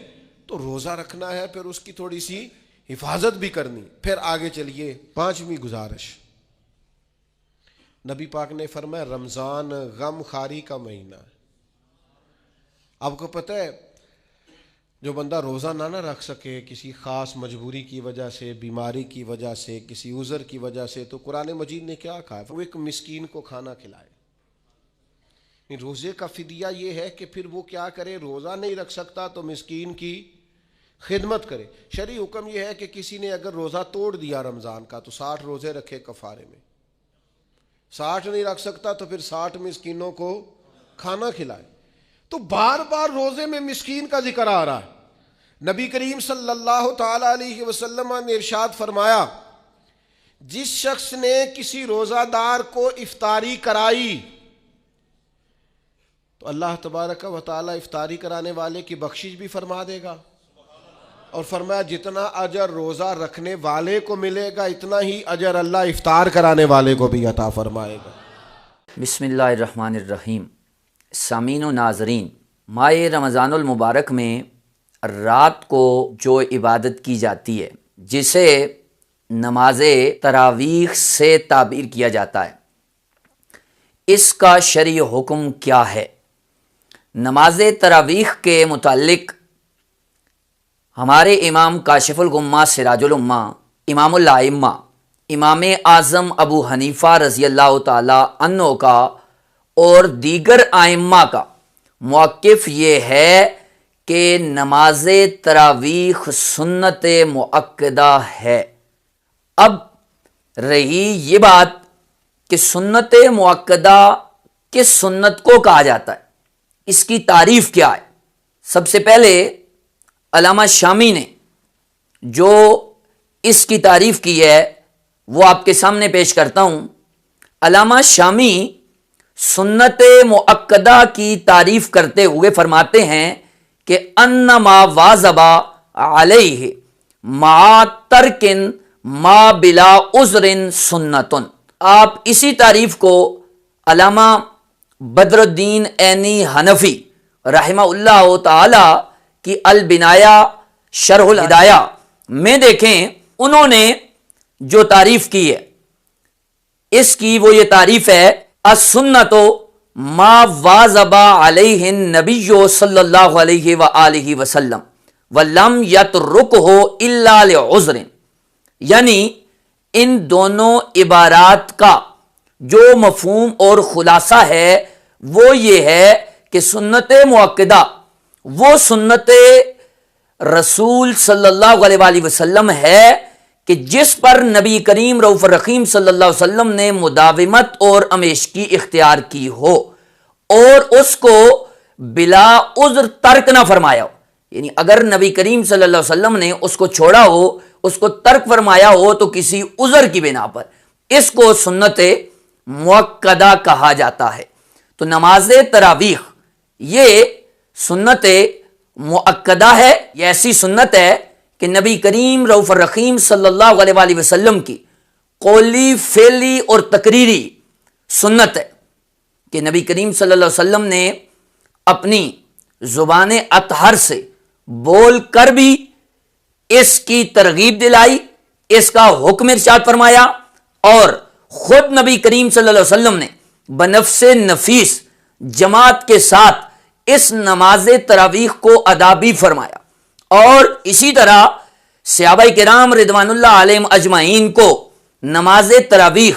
تو روزہ رکھنا ہے، پھر اس کی تھوڑی سی حفاظت بھی کرنی۔ پھر آگے چلیے، 5ویں گزارش، نبی پاک نے فرمایا رمضان غم خاری کا مہینہ ہے۔ آپ کو پتہ ہے جو بندہ روزہ نہ رکھ سکے کسی خاص مجبوری کی وجہ سے، بیماری کی وجہ سے، کسی عذر کی وجہ سے، تو قرآن مجید نے کیا کہا؟ وہ ایک مسکین کو کھانا کھلائے۔ روزے کا فدیہ یہ ہے کہ پھر وہ کیا کرے، روزہ نہیں رکھ سکتا تو مسکین کی خدمت کرے۔ شرعی حکم یہ ہے کہ کسی نے اگر روزہ توڑ دیا رمضان کا تو 60 روزے رکھے کفارے میں، 60 نہیں رکھ سکتا تو پھر 60 مسکینوں کو کھانا کھلائے۔ تو بار بار روزے میں مسکین کا ذکر آ رہا ہے۔ نبی کریم صلی اللہ تعالی علیہ وسلم نے ارشاد فرمایا، جس شخص نے کسی روزہ دار کو افطاری کرائی تو اللہ تبارک و تعالی افطاری کرانے والے کی بخشش بھی فرما دے گا، اور فرمایا جتنا اجر روزہ رکھنے والے کو ملے گا اتنا ہی اجر اللہ افطار کرانے والے کو بھی عطا فرمائے گا۔ بسم اللہ الرحمن الرحیم۔ سامعین و ناظرین، ماہ رمضان المبارک میں رات کو جو عبادت کی جاتی ہے جسے نماز تراویح سے تعبیر کیا جاتا ہے، اس کا شرعی حکم کیا ہے؟ نماز تراویح کے متعلق ہمارے امام کاشف الغمہ سراج الامہ، امام الائمہ، امام اعظم ابو حنیفہ رضی اللہ تعالی عنہ کا اور دیگر ائمہ کا موقف یہ ہے کہ نماز تراویح سنت مؤکدہ ہے۔ اب رہی یہ بات کہ سنت مؤکدہ کس سنت کو کہا جاتا ہے، اس کی تعریف کیا ہے؟ سب سے پہلے علامہ شامی نے جو اس کی تعریف کی ہے وہ آپ کے سامنے پیش کرتا ہوں۔ علامہ شامی سنت مؤکدہ کی تعریف کرتے ہوئے فرماتے ہیں کہ انما واظب علیہ مع ترک ما بلا عذر سنت۔ آپ اسی تعریف کو علامہ بدر الدین عینی حنفی رحمہ اللہ تعالی کی البنایہ شرح الہدایہ میں دیکھیں، انہوں نے جو تعریف کی ہے اس کی وہ یہ تعریف ہے، السنت ما واظب علیہ النبی صلی اللہ علیہ وآلہ وسلم ولم یترکہ الا لعذر۔ یعنی ان دونوں عبارات کا جو مفہوم اور خلاصہ ہے وہ یہ ہے کہ سنت مؤکدہ وہ سنت رسول صلی اللہ علیہ وآلہ وسلم ہے کہ جس پر نبی کریم رؤوف الرحیم صلی اللہ علیہ وسلم نے مداومت اور ہمیشگی اختیار کی ہو اور اس کو بلا عذر ترک نہ فرمایا ہو۔ یعنی اگر نبی کریم صلی اللہ علیہ وسلم نے اس کو چھوڑا ہو، اس کو ترک فرمایا ہو تو کسی عذر کی بنا پر، اس کو سنت مؤکدہ کہا جاتا ہے۔ تو نماز تراویح یہ سنت مؤکدہ ہے، یہ ایسی سنت ہے کہ نبی کریم رؤوف الرحیم صلی اللہ علیہ وآلہ وسلم کی قولی، فعلی اور تقریری سنت ہے کہ نبی کریم صلی اللہ علیہ وسلم نے اپنی زبان اطہر سے بول کر بھی اس کی ترغیب دلائی، اس کا حکم ارشاد فرمایا، اور خود نبی کریم صلی اللہ علیہ وسلم نے بنفس نفیس جماعت کے ساتھ اس نماز تراویح کو ادا بھی فرمایا۔ اور اسی طرح صحابہ کرام رضوان اللہ علیہم اجمعین کو نماز تراویح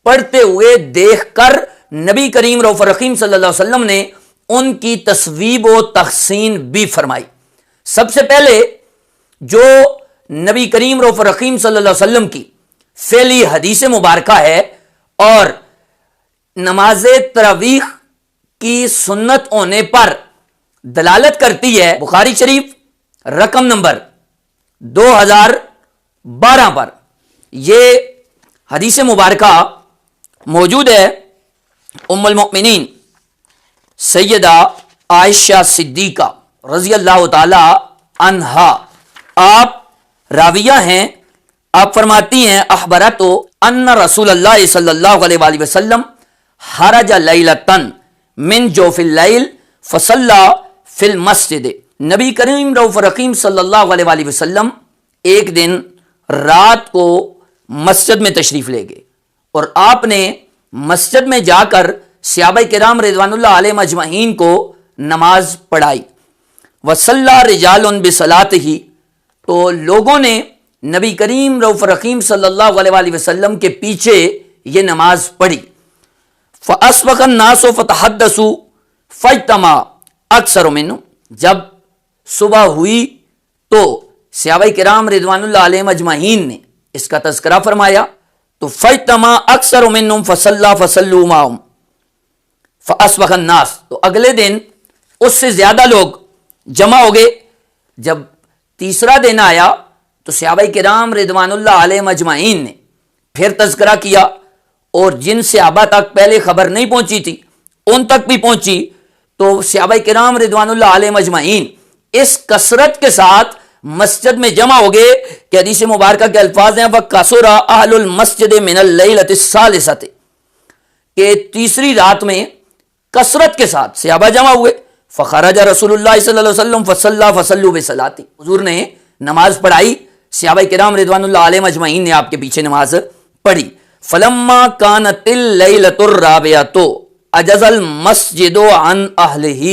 پڑھتے ہوئے دیکھ کر نبی کریم رؤوف الرحیم صلی اللہ علیہ وسلم نے ان کی تصویب و تحسین بھی فرمائی۔ سب سے پہلے جو نبی کریم رؤوف الرحیم صلی اللہ علیہ وسلم کی فعلی حدیث مبارکہ ہے اور نماز تراویح کی سنت ہونے پر دلالت کرتی ہے، بخاری شریف رقم نمبر 2012 پر یہ حدیث مبارکہ موجود ہے۔ ام المؤمنین سیدہ عائشہ صدیقہ رضی اللہ تعالی عنہا آپ راویہ ہیں، آپ فرماتی ہیں اخبرت ان رسول اللہ صلی اللہ علیہ وآلہ وسلم خرج لیلۃ من جوف اللیل فصلی فی المسجد، نبی کریم رؤوف الرحیم صلی اللہ علیہ وآلہ وسلم ایک دن رات کو مسجد میں تشریف لے گئے اور آپ نے مسجد میں جا کر صحابہ کرام رضوان اللہ علیہم اجمعین کو نماز پڑھائی۔ وصلی رجال بصلاتہ، تو لوگوں نے نبی کریم رؤوف الرحیم صلی اللہ علیہ وآلہ وسلم کے پیچھے یہ نماز پڑھی۔ فاصبح الناس فتحدثوا فاجتمع اکثر منهم، جب صبح ہوئی تو صحابہ کرام رضوان اللہ علیہم اجمعین نے اس کا تذکرہ فرمایا، تو فاجتمع اکثر منهم فصلوا معهم فاصبح الناس، تو اگلے دن اس سے زیادہ لوگ جمع ہو گئے۔ جب تیسرا دن آیا تو صحابہ کرام رضوان اللہ علیہم اجمعین نے پھر تذکرہ کیا اور جن صحابہ تک پہلے خبر نہیں پہنچی تھی ان تک بھی پہنچی، تو صحابہ کرام رضوان اللہ علیہم اجمعین اس کثرت کے ساتھ مسجد میں جمع ہو گئے کہ حدیث مبارکہ کے الفاظ ہیں وَقَصُرَ أَهْلُ الْمَسْجِدِ مِنَ اللَّيْلَةِ الثَّالِثَةِ، کہ تیسری رات میں کثرت کے ساتھ صحابہ جمع ہوئے۔ فخرج رسول اللہ صلی اللہ علیہ وسلم فصلوا بصلاتی، حضور نے نماز پڑھائی، صحابہ کرام رضوان اللہ علیہم اجمعین نے آپ کے پیچھے نماز پڑھی۔ فلما كانت الليلة الرابعة عجز المسجد عن اہلہ،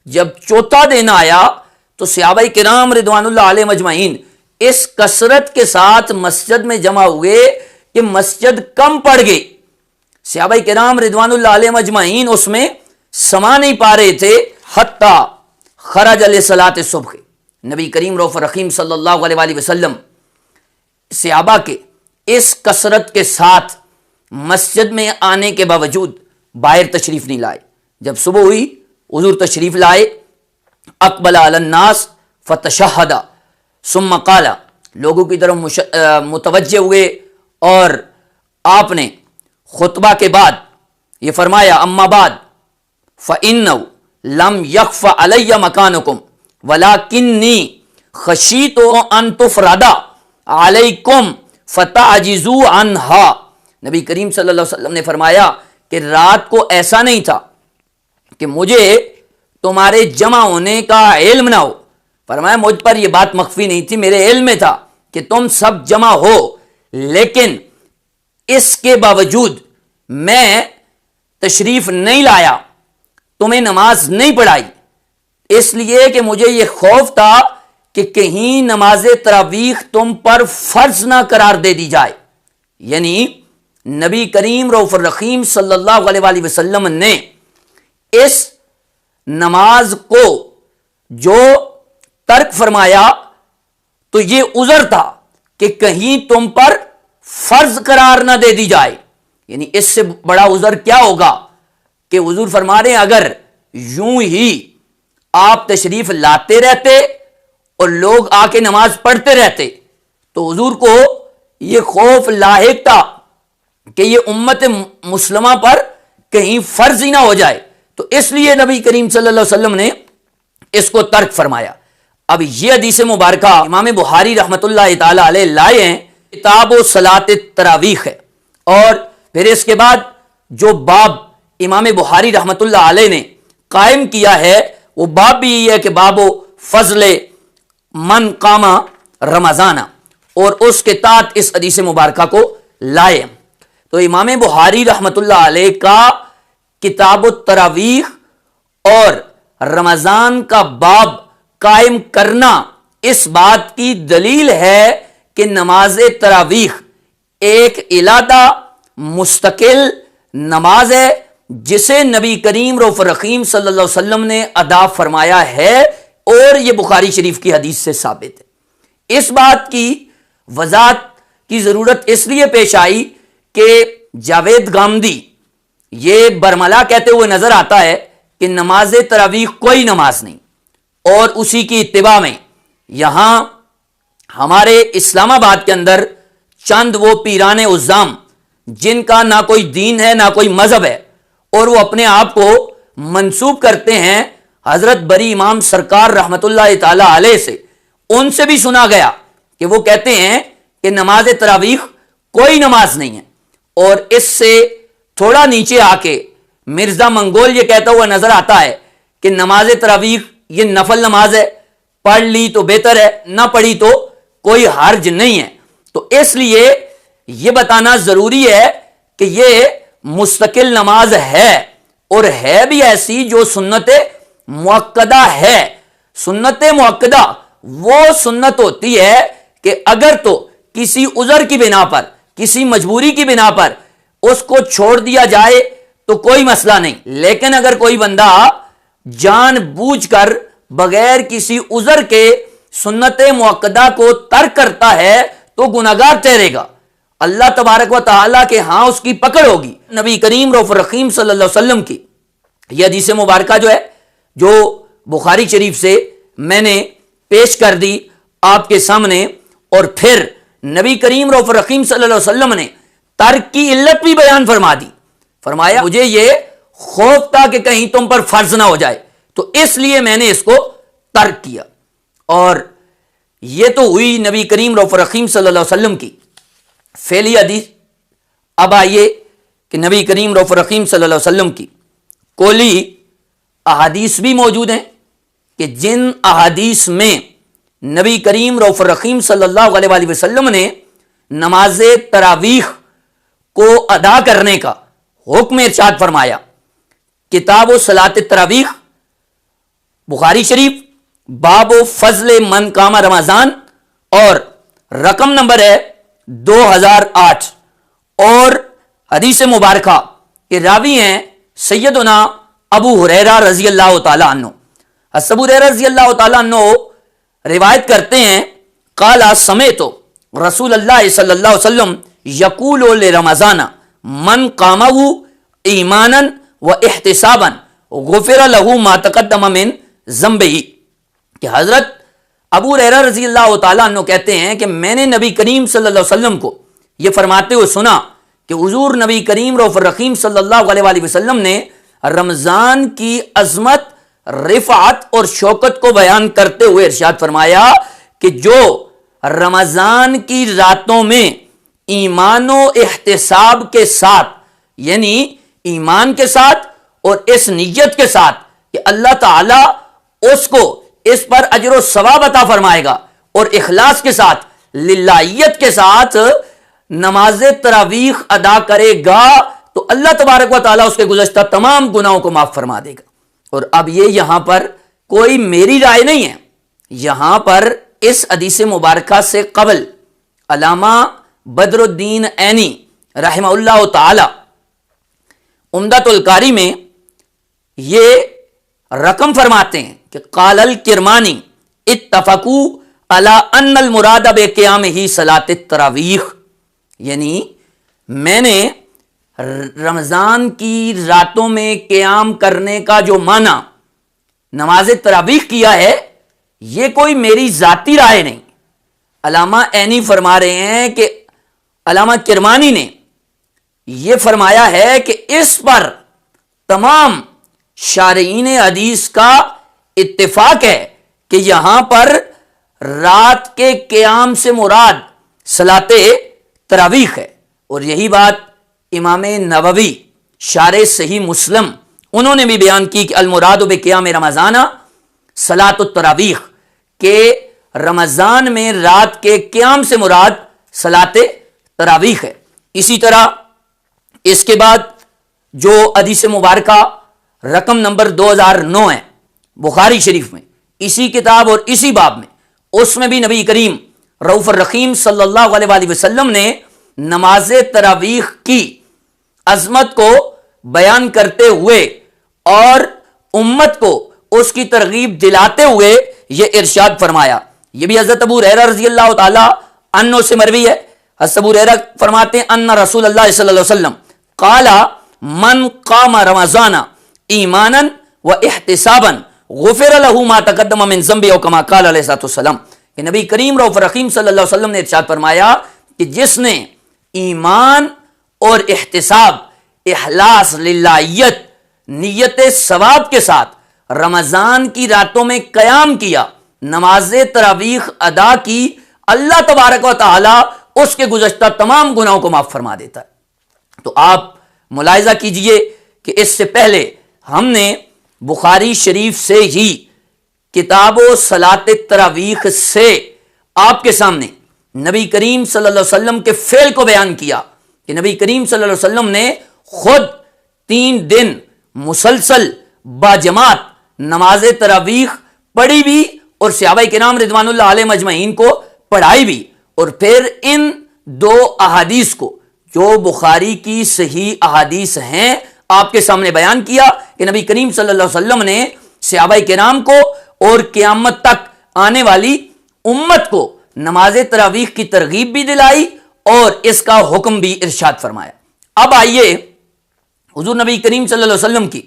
جب چوتھا دن آیا تو صحابہ کرام رضوان اللہ علیہم اجمعین اس کثرت کے ساتھ مسجد میں جمع ہوئے کہ مسجد کم پڑ گئی، صحابہ کرام رضوان اللہ علیہم اجمعین اس میں سما نہیں پا رہے تھے۔ حتی خرج لصلاۃ الصبح، نبی کریم رؤوف الرحیم صلی اللہ علیہ وآلہ وسلم صحابہ کے اس کثرت کے ساتھ مسجد میں آنے کے باوجود باہر تشریف نہیں لائے۔ جب صبح ہوئی حضور تشریف لائے، اقبل علی الناس فتشہد ثم قال، لوگوں کی طرف متوجہ ہوئے اور آپ نے خطبہ کے بعد یہ فرمایا اما بعد فإنه لم يخف علی مکانکم ولکنی خشیت ان تفرد علیکم فتعجزوا عنہا، نبی کریم صلی اللہ علیہ وسلم نے فرمایا کہ رات کو ایسا نہیں تھا کہ مجھے تمہارے جمع ہونے کا علم نہ ہو، فرمایا مجھ پر یہ بات مخفی نہیں تھی، میرے علم میں تھا کہ تم سب جمع ہو، لیکن اس کے باوجود میں تشریف نہیں لایا، تمہیں نماز نہیں پڑھائی، اس لیے کہ مجھے یہ خوف تھا کہ کہیں نماز تراویح تم پر فرض نہ قرار دے دی جائے۔ یعنی نبی کریم رؤوف الرحیم صلی اللہ علیہ وآلہ وسلم نے اس نماز کو جو ترک فرمایا تو یہ عذر تھا کہ کہیں تم پر فرض قرار نہ دے دی جائے۔ یعنی اس سے بڑا عذر کیا ہوگا کہ حضور فرما رہے ہیں اگر یوں ہی آپ تشریف لاتے رہتے اور لوگ آ کے نماز پڑھتے رہتے تو حضور کو یہ خوف لاحق تھا کہ یہ امت مسلمہ پر کہیں فرض ہی نہ ہو جائے، تو اس لیے نبی کریم صلی اللہ علیہ وسلم نے اس کو ترک فرمایا۔ اب یہ حدیث مبارکہ امام بخاری رحمۃ اللہ تعالی علیہ لائے ہیں، کتاب و صلاۃ التراویح ہے، اور پھر اس کے بعد جو باب امام بخاری رحمۃ اللہ علیہ نے قائم کیا ہے وہ باب بھی یہ ہے کہ باب و فضل من قام رمضان، اور اس کے تحت اس حدیث مبارکہ کو لائے۔ تو امام بخاری رحمۃ اللہ علیہ کا کتاب التراویح اور رمضان کا باب قائم کرنا اس بات کی دلیل ہے کہ نماز تراویح ایک علیحدہ مستقل نماز ہے جسے نبی کریم رؤوف رحیم صلی اللہ علیہ وسلم نے ادا فرمایا ہے، اور یہ بخاری شریف کی حدیث سے ثابت ہے۔ اس بات کی وضاحت کی ضرورت اس لیے پیش آئی کہ جاوید گامدی یہ برملا کہتے ہوئے نظر آتا ہے کہ نماز تراویح کوئی نماز نہیں، اور اسی کی اتباع میں یہاں ہمارے اسلام آباد کے اندر چند وہ پیران عظام جن کا نہ کوئی دین ہے نہ کوئی مذہب ہے، اور وہ اپنے آپ کو منسوب کرتے ہیں حضرت بری امام سرکار رحمت اللہ تعالی علیہ سے، ان سے بھی سنا گیا کہ وہ کہتے ہیں کہ نماز تراویح کوئی نماز نہیں ہے۔ اور اس سے تھوڑا نیچے آ کے مرزا منگول یہ کہتا ہوا نظر آتا ہے کہ نماز تراویح یہ نفل نماز ہے، پڑھ لی تو بہتر ہے، نہ پڑھی تو کوئی حرج نہیں ہے۔ تو اس لیے یہ بتانا ضروری ہے کہ یہ مستقل نماز ہے، اور ہے بھی ایسی جو سنت مؤکدہ ہے۔ سنت مؤکدہ وہ سنت ہوتی ہے کہ اگر تو کسی عذر کی بنا پر، کسی مجبوری کی بنا پر اس کو چھوڑ دیا جائے تو کوئی مسئلہ نہیں، لیکن اگر کوئی بندہ جان بوجھ کر بغیر کسی عذر کے سنت مؤکدہ کو ترک کرتا ہے تو گناہگار ٹھہرے گا، اللہ تبارک و تعالیٰ کے ہاں اس کی پکڑ ہوگی۔ نبی کریم رؤوف رحیم صلی اللہ علیہ وسلم کی یہ حدیث مبارکہ جو ہے، جو بخاری شریف سے میں نے پیش کر دی آپ کے سامنے، اور پھر نبی کریم رؤوف رحیم صلی اللہ علیہ وسلم نے ترک کی علت بھی بیان فرما دی، فرمایا مجھے یہ خوف تھا کہ کہیں تم پر فرض نہ ہو جائے، تو اس لیے میں نے اس کو ترک کیا۔ اور یہ تو ہوئی نبی کریم رؤوف رحیم صلی اللہ علیہ وسلم کی فعلی حدیث۔ اب آئیے کہ نبی کریم رؤوف رحیم صلی اللہ علیہ وسلم کی قولی احادیث بھی موجود ہیں کہ جن احادیث میں نبی کریم رؤوف رحیم صلی اللہ علیہ وآلہ وسلم نے نماز تراویح کو ادا کرنے کا حکم ارشاد فرمایا۔ کتاب و صلاۃ تراویح بخاری شریف، باب و فضل من قام رمضان، اور رقم نمبر ہے 2008، اور حدیث مبارکہ کے راوی ہیں سیدنا ابو ہریرہ رضی اللہ تعالیٰ عنہ۔ ابو ہریرہ رضی اللہ تعالیٰ عنہ روایت کرتے ہیں قال سمعت رسول اللہ صلی اللہ علیہ وسلم یقول لرمضان من قامہ ایمانا و احتسابا غفر له ما تقدم من ذنبہ، کہ حضرت ابو ہریرہ رضی اللہ تعالیٰ عنہ کہتے ہیں کہ میں نے نبی کریم صلی اللہ علیہ وسلم کو یہ فرماتے ہوئے سنا کہ حضور نبی کریم رؤوف رحیم صلی اللہ علیہ وآلہ وسلم نے رمضان کی عظمت، رفعت اور شوکت کو بیان کرتے ہوئے ارشاد فرمایا کہ جو رمضان کی راتوں میں ایمان و احتساب کے ساتھ، یعنی ایمان کے ساتھ اور اس نیت کے ساتھ کہ اللہ تعالیٰ اس کو اس پر اجر و ثواب عطا فرمائے گا، اور اخلاص کے ساتھ، للہیت کے ساتھ نماز تراویح ادا کرے گا تو اللہ تبارک و تعالیٰ اس کے گزشتہ تمام گناہوں کو معاف فرما دے گا۔ اور اب یہ یہاں پر کوئی میری رائے نہیں ہے، یہاں پر اس حدیث مبارکہ سے قبل علامہ بدر الدین عینی رحمہ اللہ تعالی عمدۃ القاری میں یہ رقم فرماتے ہیں کہ قال الکرمانی اتفقوا علی ان المراد بقیامہ صلاۃ التراویح، یعنی میں نے رمضان کی راتوں میں قیام کرنے کا جو معنی نماز تراویح کیا ہے یہ کوئی میری ذاتی رائے نہیں۔ علامہ عینی فرما رہے ہیں کہ علامہ کرمانی نے یہ فرمایا ہے کہ اس پر تمام شارعین حدیث کا اتفاق ہے کہ یہاں پر رات کے قیام سے مراد صلاۃ تراویح ہے، اور یہی بات امام نووی شارح صحیح مسلم انہوں نے بھی بیان کی کہ المراد بقیام رمضان صلاۃ التراویح، کہ رمضان میں رات کے قیام سے مراد صلاۃ تراویح ہے۔ اسی طرح اس کے بعد جو حدیث مبارکہ رقم نمبر 2009 ہے بخاری شریف میں، اسی کتاب اور اسی باب میں، اس میں بھی نبی کریم رؤوف الرحیم صلی اللہ علیہ وآلہ وسلم نے نماز تراویح کی عظمت کو بیان کرتے ہوئے اور امت کو اس کی ترغیب دلاتے ہوئے یہ ارشاد فرمایا. یہ بھی حضرت ابو ہریرہ رضی اللہ تعالی عنہ سے مروی ہے. حضرت ابو ہریرہ فرماتے ہیں ان رسول اللہ صلی اللہ علیہ وسلم قال من قام رمضان ایمانا و احتسابا غفر له ما تقدم من ذنبه او کما قال علیہ الصلوۃ والسلام. کہ نبی کریم رؤوف رحیم صلی اللہ علیہ وسلم نے ارشاد فرمایا کہ جس نے ایمان اور احتساب، اخلاص للہیت، نیت ثواب کے ساتھ رمضان کی راتوں میں قیام کیا، نماز تراویح ادا کی، اللہ تبارک و تعالی اس کے گزشتہ تمام گناہوں کو معاف فرما دیتا ہے. تو آپ ملاحظہ کیجئے کہ اس سے پہلے ہم نے بخاری شریف سے ہی کتاب و صلاۃ تراویح سے آپ کے سامنے نبی کریم صلی اللہ علیہ وسلم کے فعل کو بیان کیا کہ نبی کریم صلی اللہ علیہ وسلم نے خود 3 دن مسلسل باجماعت نماز تراویح پڑھی بھی اور صحابہ کرام رضوان اللہ علیہم اجمعین کو پڑھائی بھی، اور پھر ان 2 احادیث کو جو بخاری کی صحیح احادیث ہیں آپ کے سامنے بیان کیا کہ نبی کریم صلی اللہ علیہ وسلم نے صحابہ کرام کو اور قیامت تک آنے والی امت کو نماز تراویح کی ترغیب بھی دلائی اور اس کا حکم بھی ارشاد فرمایا. اب آئیے حضور نبی کریم صلی اللہ علیہ وسلم کی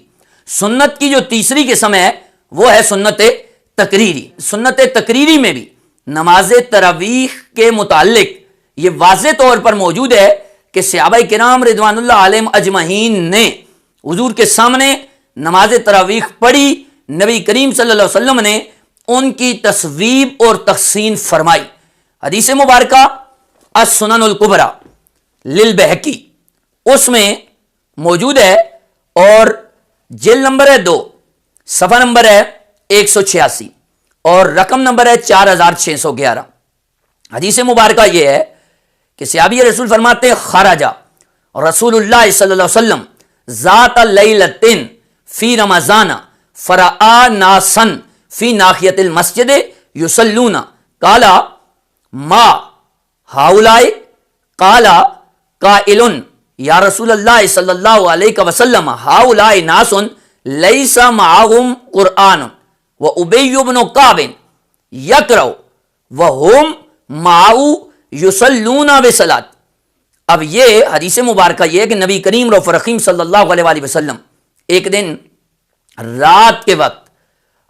سنت کی جو تیسری قسم ہے وہ ہے سنت تقریری. سنت تقریری میں بھی نماز تراویح کے متعلق یہ واضح طور پر موجود ہے کہ صحابہ کرام رضوان اللہ علیہم اجمعین نے حضور کے سامنے نماز تراویح پڑھی، نبی کریم صلی اللہ علیہ وسلم نے ان کی تصویب اور تحسین فرمائی. حدیث مبارکہ السنن الکبریٰ للبہقی اس میں موجود ہے اور جلد نمبر ہے 2، صفحہ نمبر ہے 186 اور رقم نمبر ہے 4611. حدیث مبارکہ یہ ہے کہ صحابی رسول فرماتے ہیں خرجا رسول اللہ صلی اللہ علیہ وسلم ذات لیلۃ فی رمضان فرآ ناسا فی ناحیۃ المسجد یصلون قال ما ہؤلاء قال قائل یا رسول اللہ صلی اللہ علیہ وسلم ہؤلاء ناس لیس معهم قرآن وابی بن کعب یقرأ وهم معه یصلون بصلاۃ. اب یہ حدیث مبارکہ یہ ہے کہ نبی کریم رؤوف رحیم صلی اللہ علیہ وآلہ وسلم ایک دن رات کے وقت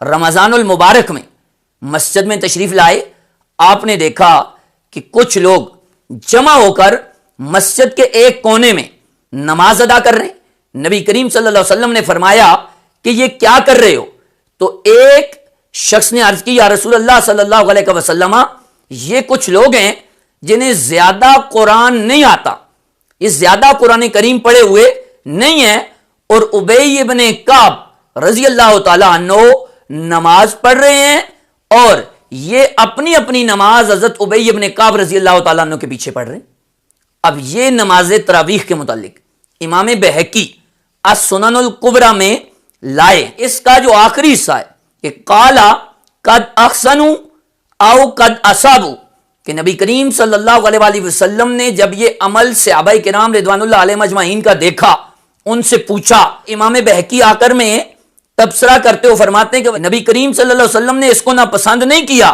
رمضان المبارک میں مسجد میں تشریف لائے. آپ نے دیکھا کہ کچھ لوگ جمع ہو کر مسجد کے ایک کونے میں نماز ادا کر رہے ہیں. نبی کریم صلی اللہ علیہ وسلم نے فرمایا کہ یہ کیا کر رہے ہو؟ تو ایک شخص نے عرض کی یا رسول اللہ صلی اللہ علیہ وسلم یہ کچھ لوگ ہیں جنہیں زیادہ قرآن نہیں آتا، یہ زیادہ قرآن کریم پڑھے ہوئے نہیں ہیں، اور ابی ابن کعب رضی اللہ تعالیٰ عنہ نماز پڑھ رہے ہیں اور یہ اپنی اپنی نماز حضرت ابی ابن کعب رضی اللہ تعالیٰ عنہ کے پیچھے پڑھ رہے ہیں. اب یہ نماز تراویح کے متعلق امام بہقی السنن الکبریٰ میں لائے. اس کا جو آخری حصہ ہے کہ قال قد احسنوا او قد اصابوا، کہ نبی کریم صلی اللہ علیہ وآلہ وسلم نے جب یہ عمل صحابہ کرام رضوان اللہ علیہم اجمعین کا دیکھا، ان سے پوچھا. امام بہقی آ کر میں تبصرہ کرتے ہوئے فرماتے ہیں کہ نبی کریم صلی اللہ علیہ وسلم نے اس کو ناپسند نہیں کیا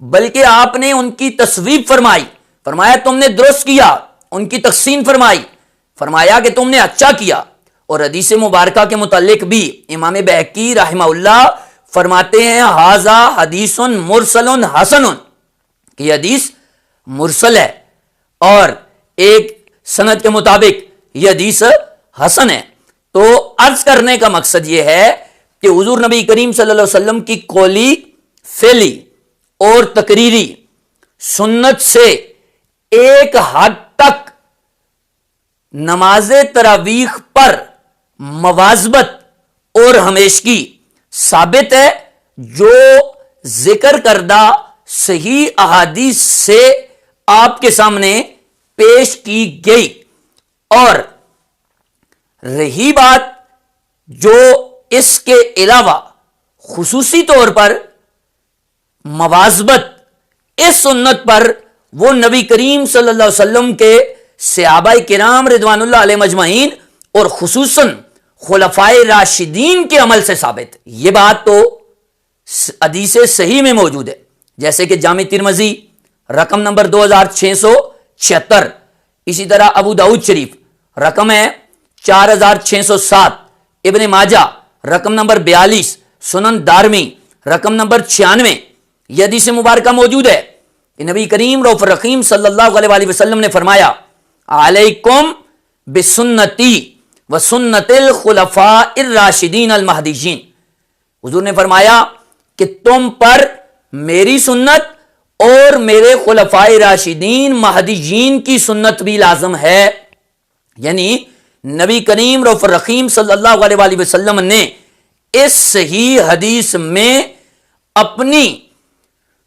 بلکہ آپ نے ان کی تصویب فرمائی، فرمایا تم نے درست کیا، ان کی تحسین فرمائی، فرمایا کہ تم نے اچھا کیا. اور حدیث مبارکہ کے متعلق بھی امام بہقی رحمہ اللہ فرماتے ہیں ھذا حدیث مرسل حسن، کہ یہ حدیث مرسل ہے اور ایک سند کے مطابق یہ حدیث حسن ہے. تو عرض کرنے کا مقصد یہ ہے کہ حضور نبی کریم صلی اللہ علیہ وسلم کی قولی، فعلی اور تقریری سنت سے ایک حد تک نماز تراویح پر مواظبت اور ہمیشگی ثابت ہے، جو ذکر کردہ صحیح احادیث سے آپ کے سامنے پیش کی گئی. اور رہی بات جو اس کے علاوہ خصوصی طور پر مواظبت اس سنت پر، وہ نبی کریم صلی اللہ علیہ وسلم کے صحابہ کرام رضوان اللہ علیہ مجمعین اور خصوصاً خلفائے راشدین کے عمل سے ثابت ہے۔ یہ بات تو حدیث صحیح میں موجود ہے، جیسے کہ جامع ترمذی رقم نمبر 2676، اسی طرح ابو داؤد شریف رقم ہے 4607، ابن ماجہ رقم نمبر 42، سنن دارمی رقم نمبر 96۔ یہ حدیث مبارکہ موجود ہے کہ نبی کریم رؤوف الرحیم صلی اللہ علیہ وآلہ وسلم نے فرمایا علیکم بسنتی و سنت الخلفاء الراشدین المہدیین۔ حضور نے فرمایا کہ تم پر میری سنت اور میرے خلفائے راشدین مہدیین کی سنت بھی لازم ہے۔ یعنی نبی کریم رؤوف الرحیم صلی اللہ علیہ وآلہ وسلم نے اس صحیح حدیث میں اپنی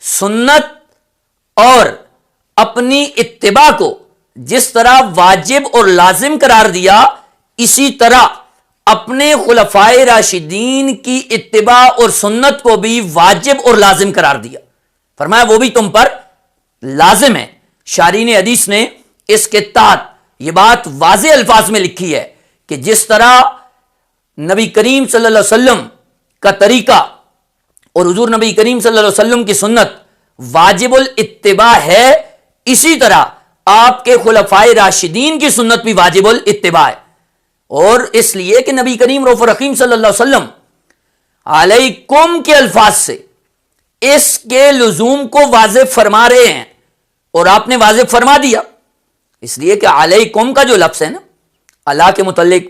سنت اور اپنی اتباع کو جس طرح واجب اور لازم قرار دیا، اسی طرح اپنے خلفائے راشدین کی اتباع اور سنت کو بھی واجب اور لازم قرار دیا۔ فرمایا وہ بھی تم پر لازم ہے۔ شارحین حدیث نے اس کے تحت یہ بات واضح الفاظ میں لکھی ہے کہ جس طرح نبی کریم صلی اللہ علیہ وسلم کا طریقہ اور حضور نبی کریم صلی اللہ علیہ وسلم کی سنت واجب الاتباع ہے، اسی طرح آپ کے خلفائے راشدین کی سنت بھی واجب الاتباع ہے۔ اور اس لیے کہ نبی کریم رؤوف الرحیم صلی اللہ علیہ وسلم علیکم کے الفاظ سے اس کے لزوم کو واضح فرما رہے ہیں، اور آپ نے واضح فرما دیا، اس لیے کہ علیکم کا جو لفظ ہے نا، اللہ کے متعلق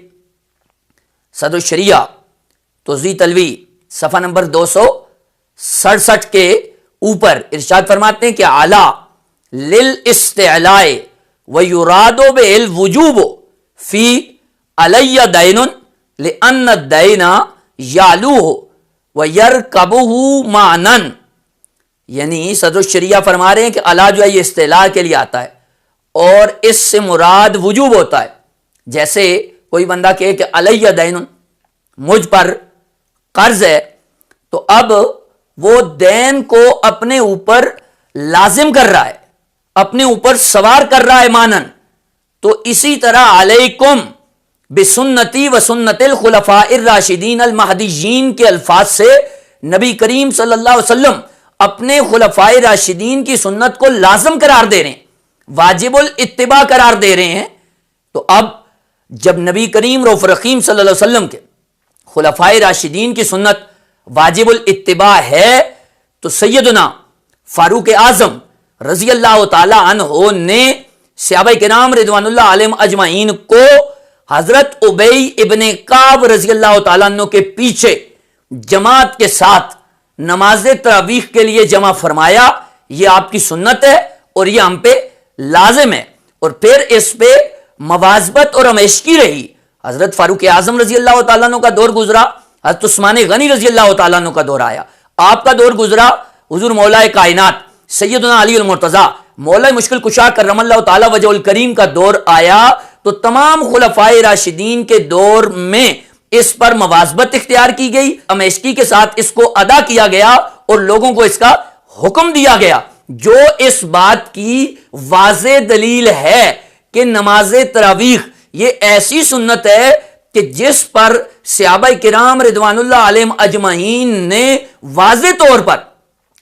صدر الشریعہ توضیح تلوی صفحہ نمبر 267 کے اوپر ارشاد فرماتے ہیں کہ اعلی للاستعلاء ویراد بالوجوب فی علی دین لان الدین یعلوہ ویرکبہ معنا۔ یعنی صدر الشریعہ فرما رہے ہیں کہ اعلی جو ہے یہ استعلاء کے لیے آتا ہے اور اس سے مراد وجوب ہوتا ہے۔ جیسے کوئی بندہ کہے کہ علیہ دین، مجھ پر قرض ہے، تو اب وہ دین کو اپنے اوپر لازم کر رہا ہے، اپنے اوپر سوار کر رہا ہے مانن۔ تو اسی طرح علیکم بسنتی و سنت الخلفاء الراشدین المہدیین کے الفاظ سے نبی کریم صلی اللہ علیہ وسلم اپنے خلفائے راشدین کی سنت کو لازم قرار دے رہے ہیں، واجب الاتباع قرار دے رہے ہیں۔ تو اب جب نبی کریم رؤوف الرحیم صلی اللہ علیہ وسلم کے خلفائے راشدین کی سنت واجب الاتباع ہے، تو سیدنا فاروق اعظم رضی اللہ تعالی عنہ نے صحابہ کرام رضوان اللہ علیہم اجمعین کو حضرت ابی ابن کعب رضی اللہ تعالیٰ عنہ کے پیچھے جماعت کے ساتھ نماز تراویح کے لیے جمع فرمایا۔ یہ آپ کی سنت ہے اور یہ ہم پہ لازم ہے، اور پھر اس پہ مواظبت اور ہمیشگی رہی۔ حضرت فاروق اعظم رضی اللہ تعالیٰ عنہ کا دور گزرا، حضرت عثمان غنی رضی اللہ تعالیٰ عنہ کا دور آیا، آپ کا دور گزرا، حضور مولا کائنات سیدنا علی المرتضیٰ مولا مشکل کشا کرم اللہ تعالیٰ وجہ الکریم کا دور آیا، تو تمام خلفائے راشدین کے دور میں اس پر مواظبت اختیار کی گئی، ہمیشگی کے ساتھ اس کو ادا کیا گیا اور لوگوں کو اس کا حکم دیا گیا، جو اس بات کی واضح دلیل ہے کہ نماز تراویح یہ ایسی سنت ہے کہ جس پر صحابہ کرام رضوان اللہ علیہم اجمعین نے واضح طور پر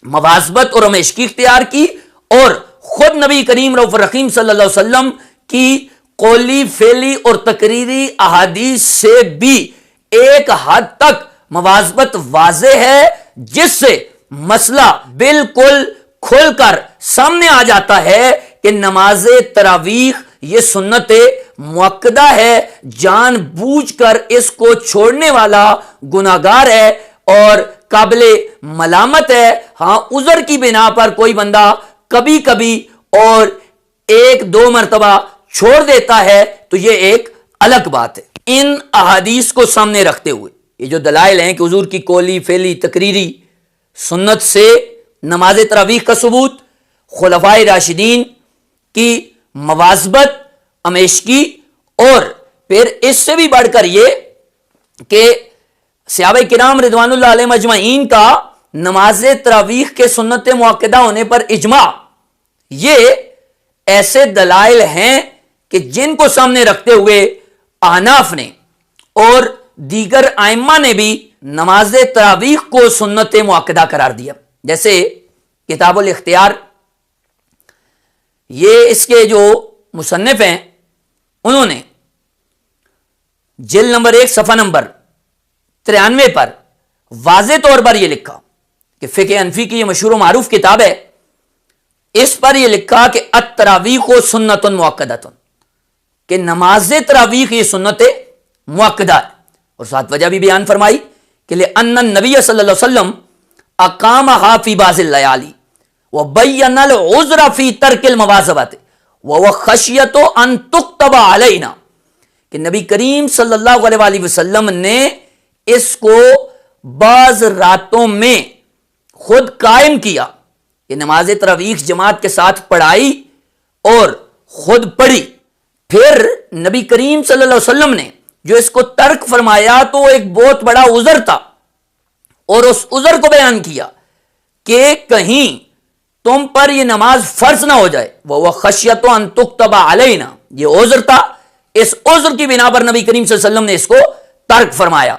مواظبت اور ہمیشگی اختیار کی، اور خود نبی کریم رؤوف الرحیم صلی اللہ علیہ وسلم کی قولی فعلی اور تقریری احادیث سے بھی ایک حد تک مواظبت واضح ہے، جس سے مسئلہ بالکل کھل کر سامنے آ جاتا ہے کہ نماز تراویح یہ سنت مؤکدہ ہے، جان بوجھ کر اس کو چھوڑنے والا گناہگار ہے اور قابل ملامت ہے۔ ہاں، عذر کی بنا پر کوئی بندہ کبھی کبھی اور ایک دو مرتبہ چھوڑ دیتا ہے تو یہ ایک الگ بات ہے۔ ان احادیث کو سامنے رکھتے ہوئے یہ جو دلائل ہیں کہ حضور کی قولی فعلی تقریری سنت سے نماز تراویح کا ثبوت، خلفائے راشدین کی مواظبت، ہمیشگی، اور پھر اس سے بھی بڑھ کر یہ کہ صحابہ کرام رضوان اللہ علیہ مجمعین کا نماز تراویح کے سنت مؤکدہ ہونے پر اجماع، یہ ایسے دلائل ہیں کہ جن کو سامنے رکھتے ہوئے احناف نے اور دیگر ائمہ نے بھی نماز تراویح کو سنت مؤکدہ قرار دیا. جیسے کتاب الاختیار، یہ اس کے جو مصنف ہیں انہوں نے جلد نمبر 1 صفحہ نمبر 93 پر واضح طور پر یہ لکھا کہ فقہ حنفی کی یہ مشہور و معروف کتاب ہے، اس پر یہ لکھا کہ التراویح سنت مؤکدۃ، کہ نماز تراویح یہ سنت مؤکدہ ہے. اور ساتھ وجہ بھی بیان فرمائی کہ لأن النبی صلی اللہ علیہ وسلم اقامہا فی بعض اللیالی وبین العذر فی ترک المواظبۃ وهو خشیۃ ان تکتب علینا، کہ نبی کریم صلی اللہ علیہ وآلہ وسلم نے اس کو بعض راتوں میں خود قائم کیا کہ نماز تراویح جماعت کے ساتھ پڑھائی اور خود پڑھی. پھر نبی کریم صلی اللہ علیہ وسلم نے جو اس کو ترک فرمایا تو ایک بہت بڑا عذر تھا، اور اس عذر کو بیان کیا کہ کہیں تم پر یہ نماز فرض نہ ہو جائے. وہ خشیۃ ان تکتب علینا، یہ عذر تھا، اس عذر کی بنا پر نبی کریم صلی اللہ علیہ وسلم نے اس کو ترک فرمایا.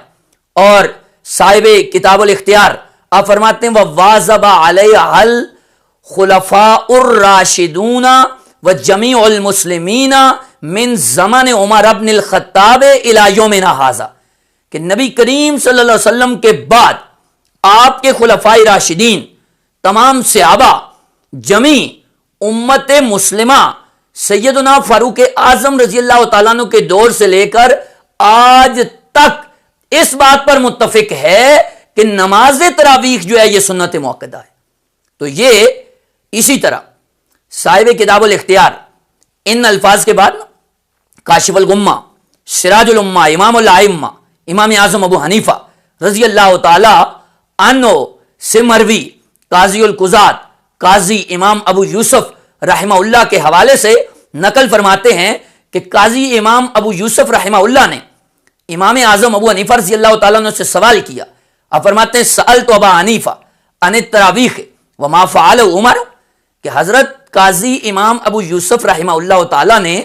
اور صاحب کتاب الاختیار آپ فرماتے ہیں وواظب علیہ الخلفاء الراشدون وجمیع المسلمین من زمن عمر ابن الخطاب الی یومنا ھذا، کہ نبی کریم صلی اللہ علیہ وسلم کے بعد آپ کے خلفاء راشدین، تمام صحابہ، جمیع امت مسلمہ سیدنا فاروق اعظم رضی اللہ تعالیٰ عنہ کے دور سے لے کر آج تک اس بات پر متفق ہے کہ نماز تراویح جو ہے یہ سنت مؤکدہ ہے. تو یہ اسی طرح صاحب کتاب الاختیار ان الفاظ کے بعد کاشف الغمہ، سراج الامہ، امام الائمہ، امام اعظم ابو حنیفہ رضی اللہ تعالی عنہ سے مروی قاضی القضات قاضی امام ابو یوسف رحمہ اللہ کے حوالے سے نقل فرماتے ہیں کہ قاضی امام ابو یوسف رحمہ اللہ نے امام اعظم ابو حنیفہ رضی اللہ تعالیٰ عنہ سے سوال کیا. آپ فرماتے ہیں سألت ابا حنیفہ عن التراویح وما فعل عمر، کہ حضرت قاضی امام ابو یوسف رحمہ اللہ تعالیٰ نے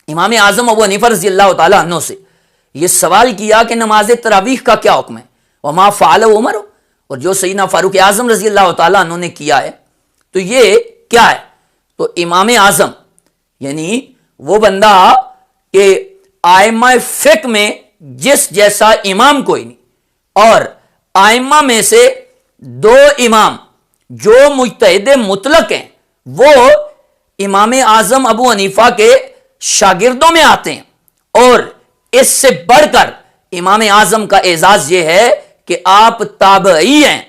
امام اعظم ابو حنیفہ رضی اللہ تعالیٰ عنہ سے یہ سوال کیا کہ نماز تراویح کا کیا حکم ہے. وما فعل عمر، اور جو سیدنا فاروق اعظم رضی اللہ تعالیٰ عنہ نے کیا ہے تو یہ کیا ہے. تو امام اعظم یعنی وہ بندہ کہ ائمہ فقہ میں جس جیسا امام کوئی نہیں، اور ائمہ میں سے دو امام جو مجتہد مطلق ہیں وہ امام اعظم ابو حنیفہ کے شاگردوں میں آتے ہیں. اور اس سے بڑھ کر امام اعظم کا اعزاز یہ ہے کہ آپ تابعی ہیں.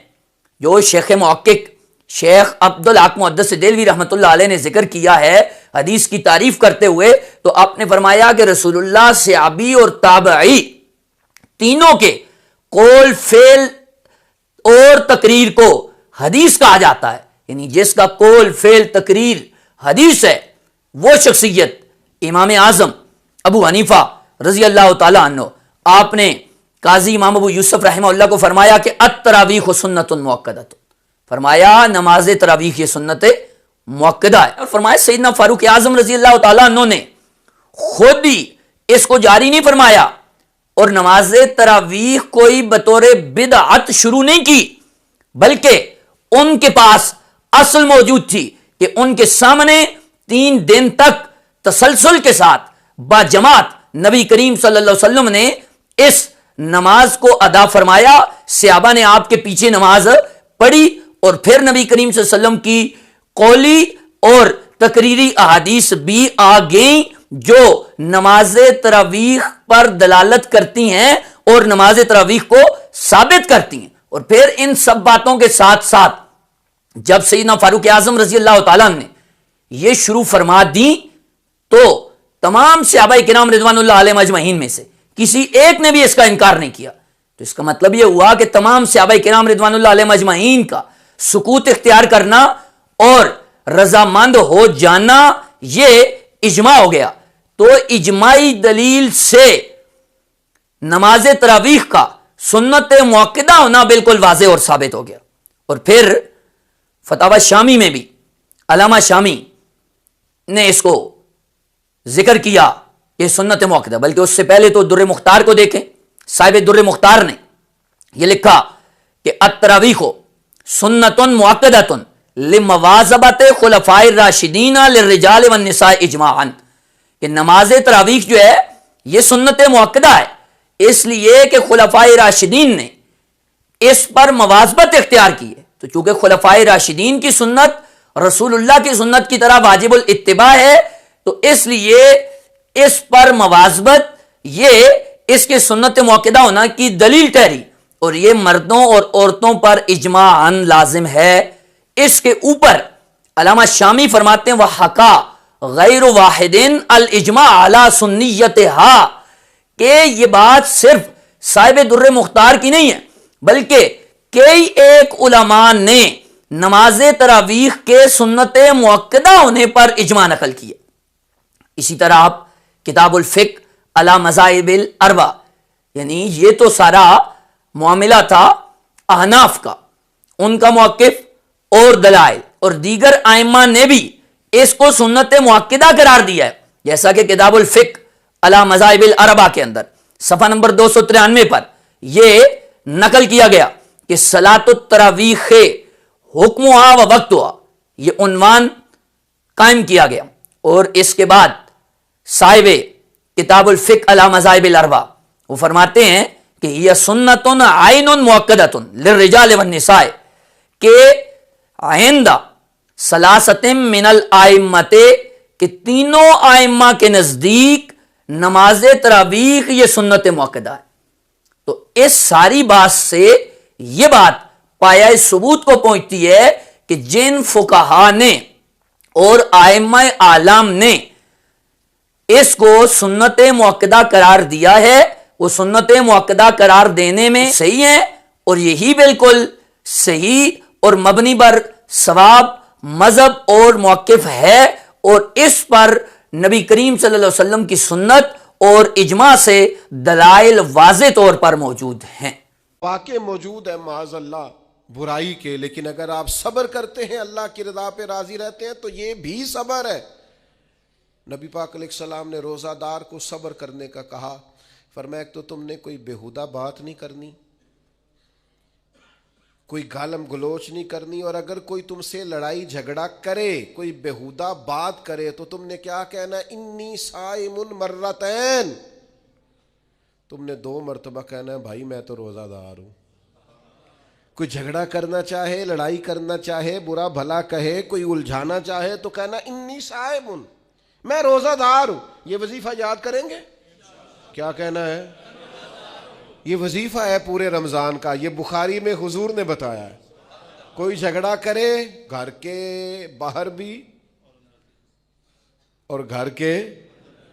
جو شیخ محقق شیخ عبدالحق محدث دہلوی رحمۃ اللہ علیہ نے ذکر کیا ہے حدیث کی تعریف کرتے ہوئے، تو آپ نے فرمایا کہ رسول اللہ صحابی اور تابعی تینوں کے قول فعل اور تقریر کو حدیث کہا جاتا ہے. یعنی جس کا قول فعل تقریر حدیث ہے وہ شخصیت امام اعظم ابو حنیفہ رضی اللہ تعالی عنہ. آپ نے قاضی امام ابو یوسف رحمہ اللہ کو فرمایا کہ التراویح سنت مؤکدہ، فرمایا نماز تراویح یہ سنت مؤکدہ ہے. اور فرمایا سیدنا فاروق اعظم رضی اللہ تعالیٰ عنہ نے خود ہی اس کو جاری نہیں فرمایا اور نماز تراویح کوئی بطور بدعت شروع نہیں کی، بلکہ ان کے پاس اصل موجود تھی کہ ان کے سامنے 3 دن تک تسلسل کے ساتھ با جماعت نبی کریم صلی اللہ علیہ وسلم نے اس نماز کو ادا فرمایا. صحابہ نے آپ کے پیچھے نماز پڑھی اور پھر نبی کریم صلی اللہ علیہ وسلم کی قولی اور تقریری احادیث بھی آ گئیں جو نماز تراویح پر دلالت کرتی ہیں اور نماز تراویح کو ثابت کرتی ہیں. اور پھر ان سب باتوں کے ساتھ ساتھ جب سیدنا فاروق اعظم رضی اللہ تعالیٰ نے یہ شروع فرما دی تو تمام صحابہ کرام رضوان اللہ علیہم اجمعین میں سے کسی ایک نے بھی اس کا انکار نہیں کیا. تو اس کا مطلب یہ ہوا کہ تمام صحابہ کرام رضوان اللہ علیہم اجمعین کا سکوت اختیار کرنا اور رضامند ہو جانا یہ اجماع ہو گیا. تو اجماعی دلیل سے نماز تراویح کا سنت مؤکدہ ہونا بالکل واضح اور ثابت ہو گیا. اور پھر فتاوی شامی میں بھی علامہ شامی نے اس کو ذکر کیا یہ سنت موقدہ، بلکہ اس سے پہلے تو در مختار کو دیکھیں، صاحب در مختار نے یہ لکھا کہ التراویح سنت مؤکدۃ لمواظبت خلفاء الراشدین للرجال والنساء اجماعا، کہ نماز تراویح جو ہے یہ سنت مؤکدہ ہے اس لیے کہ خلفاء راشدین نے اس پر مواظبت اختیار کی ہے، تو چونکہ خلفاء راشدین کی سنت رسول اللہ کی سنت کی طرح واجب الاتباع ہے، تو اس لیے اس پر مواظبت یہ اس کے سنت موقدہ ہونا کی دلیل ٹھہری، اور یہ مردوں اور عورتوں پر اجماعاً لازم ہے۔ اس کے اوپر علامہ شامی فرماتے ہیں وَحَقَا غیر واحد الاجماع علی سنیتہا، کہ یہ بات صرف صاحب در مختار کی نہیں ہے بلکہ کئی ایک علماء نے نماز تراویح کے سنت موقدہ ہونے پر اجماع نقل کیے۔ اسی طرح آپ کتاب الفقہ علی مذاہب الاربع، یعنی یہ تو سارا معاملہ تھا احناف کا، ان کا موقف اور دلائل، اور دیگر ائمہ نے بھی اس کو سنت موقدہ قرار دیا ہے، جیسا کہ کتاب الفقہ علی مذاہب الاربع کے اندر صفحہ نمبر 293 پر یہ نقل کیا گیا کہ صلاۃ التراویح حکمها و وقتها، یہ عنوان قائم کیا گیا، اور اس کے بعد صاحب کتاب الفقہ علی مذاہب الاربع وہ فرماتے ہیں کہ یہ سنت عین مؤکدۃ للرجال والنساء، کہ آئندہ ثلاثۃ من الائمۃ، کہ تینوں ائمہ کے نزدیک نماز تراویح یہ سنت موقدہ ہے۔ تو اس ساری بات سے یہ بات پایہ ثبوت کو پہنچتی ہے کہ جن فقہا نے اور ائمہ اعلام نے اس کو سنت موقدہ قرار دیا ہے وہ سنت موقدہ قرار دینے میں صحیح ہے، اور یہی بالکل صحیح اور مبنی بر ثواب مذہب اور موقف ہے، اور اس پر نبی کریم صلی اللہ علیہ وسلم کی سنت اور اجماع سے دلائل واضح طور پر موجود ہیں۔ واقع موجود ہے معاذ اللہ برائی کے، لیکن اگر آپ صبر کرتے ہیں اللہ کی رضا پہ راضی رہتے ہیں تو یہ بھی صبر ہے۔ نبی پاک علیہ السلام نے روزہ دار کو صبر کرنے کا کہا، فرمایا ایک تو تم نے کوئی بےہودہ بات نہیں کرنی، کوئی گالم گلوچ نہیں کرنی، اور اگر کوئی تم سے لڑائی جھگڑا کرے، کوئی بےہودہ بات کرے، تو تم نے کیا کہنا؟ انی صائم مرتین، تم نے 2 مرتبہ کہنا ہے بھائی میں تو روزہ دار ہوں۔ کوئی جھگڑا کرنا چاہے، لڑائی کرنا چاہے، برا بھلا کہے، کوئی الجھانا چاہے تو کہنا انی صائم، میں روزہ دار ہوں۔ یہ وظیفہ یاد کریں گے؟ کیا کہنا ہے؟ یہ وظیفہ ہے پورے رمضان کا، یہ بخاری میں حضور نے بتایا ہے۔ کوئی جھگڑا کرے گھر کے باہر بھی اور گھر کے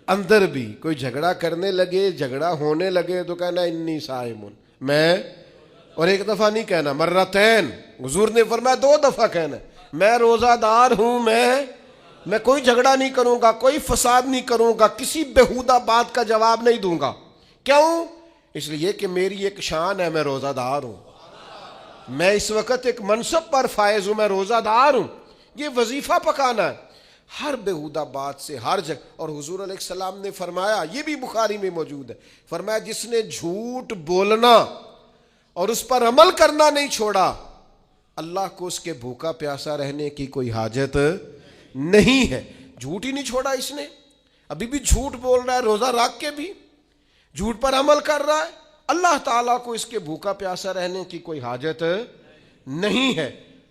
اندر بھی، کوئی جھگڑا کرنے لگے، جھگڑا ہونے لگے تو کہنا انی صائم، میں، اور 1 دفعہ نہیں کہنا، مرتین، حضور نے فرمایا 2 دفعہ کہنا، میں روزہ دار ہوں، میں کوئی جھگڑا نہیں کروں گا، کوئی فساد نہیں کروں گا، کسی بےہودہ بات کا جواب نہیں دوں گا۔ کیوں؟ اس لیے کہ میری ایک شان ہے، میں روزہ دار ہوں، میں اس وقت ایک منصب پر فائز ہوں، میں روزہ دار ہوں۔ یہ وظیفہ پکانا ہے ہر بےہودہ بات سے، ہر جگہ۔ اور حضور علیہ السلام نے فرمایا، یہ بھی بخاری میں موجود ہے، فرمایا جس نے جھوٹ بولنا اور اس پر عمل کرنا نہیں چھوڑا، اللہ کو اس کے بھوکا پیاسا رہنے کی کوئی حاجت نہیں ہے۔ جھوٹ ہی نہیں چھوڑا اس نے، ابھی بھی جھوٹ بول رہا ہے، روزہ رکھ کے بھی جھوٹ پر عمل کر رہا ہے، اللہ تعالیٰ کو اس کے بھوکا پیاسا رہنے کی کوئی حاجت نہیں ہے۔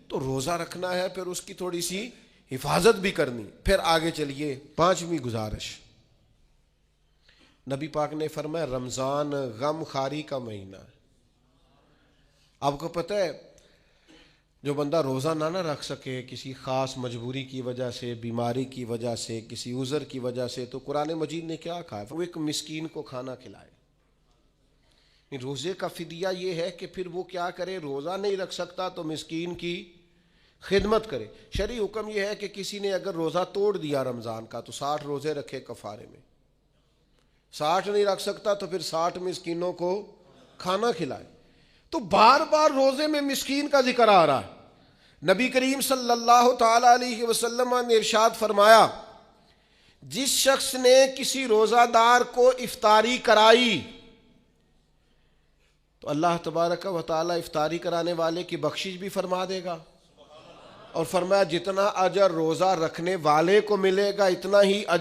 تو روزہ رکھنا ہے، پھر اس کی تھوڑی سی حفاظت بھی کرنی۔ پھر آگے چلیے، 5ویں گزارش، نبی پاک نے فرمایا رمضان غم خاری کا مہینہ ہے۔ آپ کو پتہ ہے جو بندہ روزہ نہ رکھ سکے کسی خاص مجبوری کی وجہ سے، بیماری کی وجہ سے، کسی عذر کی وجہ سے، تو قرآن مجید نے کیا کہا؟ وہ ایک مسکین کو کھانا کھلائے۔ روزے کا فدیہ یہ ہے کہ پھر وہ کیا کرے؟ روزہ نہیں رکھ سکتا تو مسکین کی خدمت کرے۔ شرعی حکم یہ ہے کہ کسی نے اگر روزہ توڑ دیا رمضان کا تو 60 روزے رکھے کفارے میں، 60 نہیں رکھ سکتا تو پھر 60 مسکینوں کو کھانا کھلائے۔ تو بار بار روزے میں مسکین کا ذکر آ رہا ہے۔ نبی کریم صلی اللہ تعالی علیہ وسلم نے ارشاد فرمایا جس شخص نے کسی روزہ دار کو افطاری کرائی تو اللہ تبارک و تعالی افطاری کرانے والے کی بخشش بھی فرما دے گا، اور فرمایا جتنا اجر روزہ رکھنے والے کو ملے گا اتنا ہی اجر